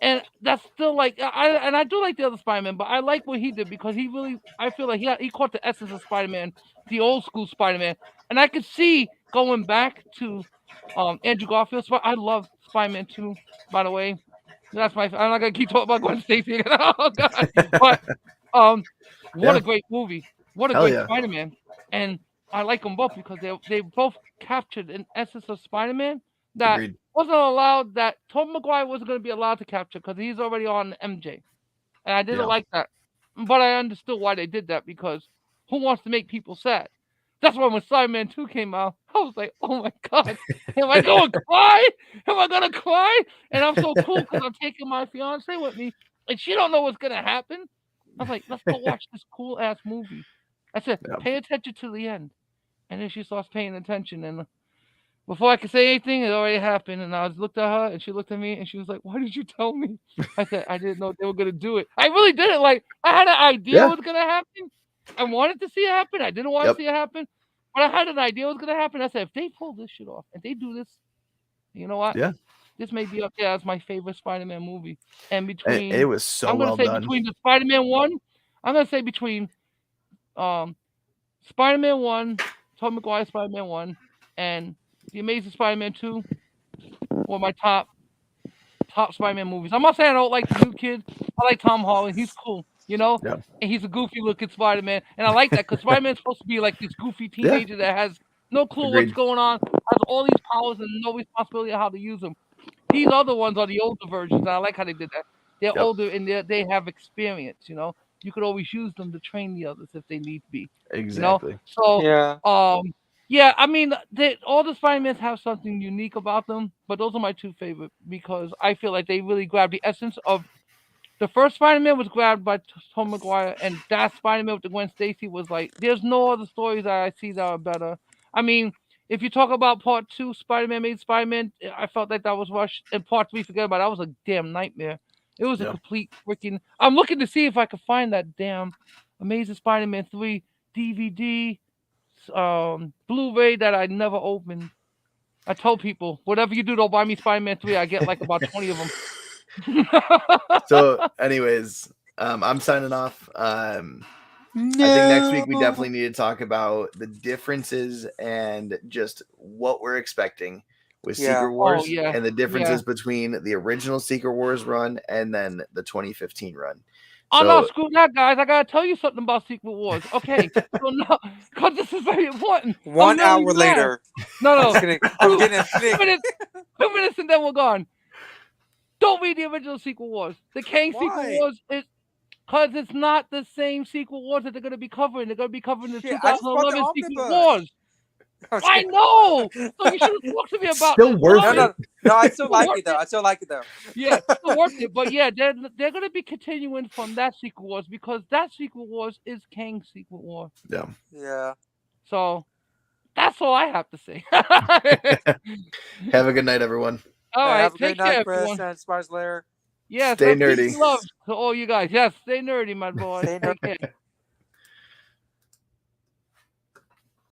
And that's still like, I do like the other Spider-Man, but I like what he did because I feel like he caught the essence of Spider-Man, the old school Spider-Man. And I could see going back to Andrew Garfield. I love Spider-Man 2, by the way. I'm not going to keep talking about Gwen Stacy again. Oh, God. But what a great movie. What a great Spider-Man. And I like them both because they both captured an essence of Spider-Man that wasn't allowed, that Tobey Maguire wasn't going to be allowed to capture because he's already on MJ. And I didn't like that. But I understood why they did that, because who wants to make people sad? That's why when Spider-Man 2 came out, I was like, oh my God, am I going to cry? Am I going to cry? And I'm so cool because I'm taking my fiance with me, and she don't know what's going to happen. I was like, let's go watch this cool-ass movie. I said, pay attention to the end. And then she starts paying attention, and before I could say anything, it already happened. And I looked at her, and she looked at me, and she was like, why did you tell me? I said, I didn't know they were going to do it. I really didn't. Like, I had an idea what was going to happen. I wanted to see it happen. I didn't want to see it happen. But I had an idea what was going to happen. I said, if they pull this shit off, if they do this, you know what? Yeah. This may be up there as my favorite Spider-Man movie. And between... it was so well done. Between the Spider-Man 1, I'm going to say between Spider-Man 1, Tobey Maguire Spider-Man 1, and The Amazing Spider-Man 2 were my top Spider-Man movies. I'm not saying I don't like the new kid. I like Tom Holland. He's cool, you know? Yeah. And he's a goofy-looking Spider-Man. And I like that because Spider-Man's supposed to be like this goofy teenager that has no clue Agreed. what's going on, has all these powers and no responsibility of how to use them. These other ones are the older versions, and I like how they did that. They're older and they have experience, you know? You could always use them to train the others if they need be. Exactly. You know? So, Yeah. yeah, I mean, all the Spider-Mans have something unique about them, but those are my two favorite because I feel like they really grab the essence of the first Spider-Man was grabbed by Tom Maguire, and that Spider-Man with the Gwen Stacy was like, there's no other stories that I see that are better. I mean, if you talk about Part 2, Spider-Man made Spider-Man, I felt like that was rushed, and Part 3, forget about it, that was a damn nightmare. It was a complete freaking... I'm looking to see if I can find that damn Amazing Spider-Man 3 DVD, Blu-ray that I never opened. I told people, whatever you do, don't buy me Spider-Man 3. I get like about 20 of them. So, anyways, I'm signing off. I think next week we definitely need to talk about the differences and just what we're expecting with Secret Wars and the differences between the original Secret Wars run and then the 2015 run. Oh, no, screw that, guys. I got to tell you something about Secret Wars. Okay. So, no, because this is very important. 1 hour later. No. I'm getting a flick. 2 minutes and then we're gone. Don't read the original Secret Wars. The Kang Secret Wars is because it's not the same Secret Wars that they're going to be covering. They're going to be covering the 2011 Secret Wars. I know. So you should have talked to me about still worth it. No, I still like it though. Yeah, it's still worth it. But yeah, they're going to be continuing from that Secret Wars because that Secret Wars is Kang's Secret War. Yeah. Yeah. So that's all I have to say. Have a good night, everyone. All right, have a take great care, night, Chris everyone. and Spice Lair. Yes, stay nerdy. Love to all you guys. Yes, stay nerdy, my boy. Stay Take care.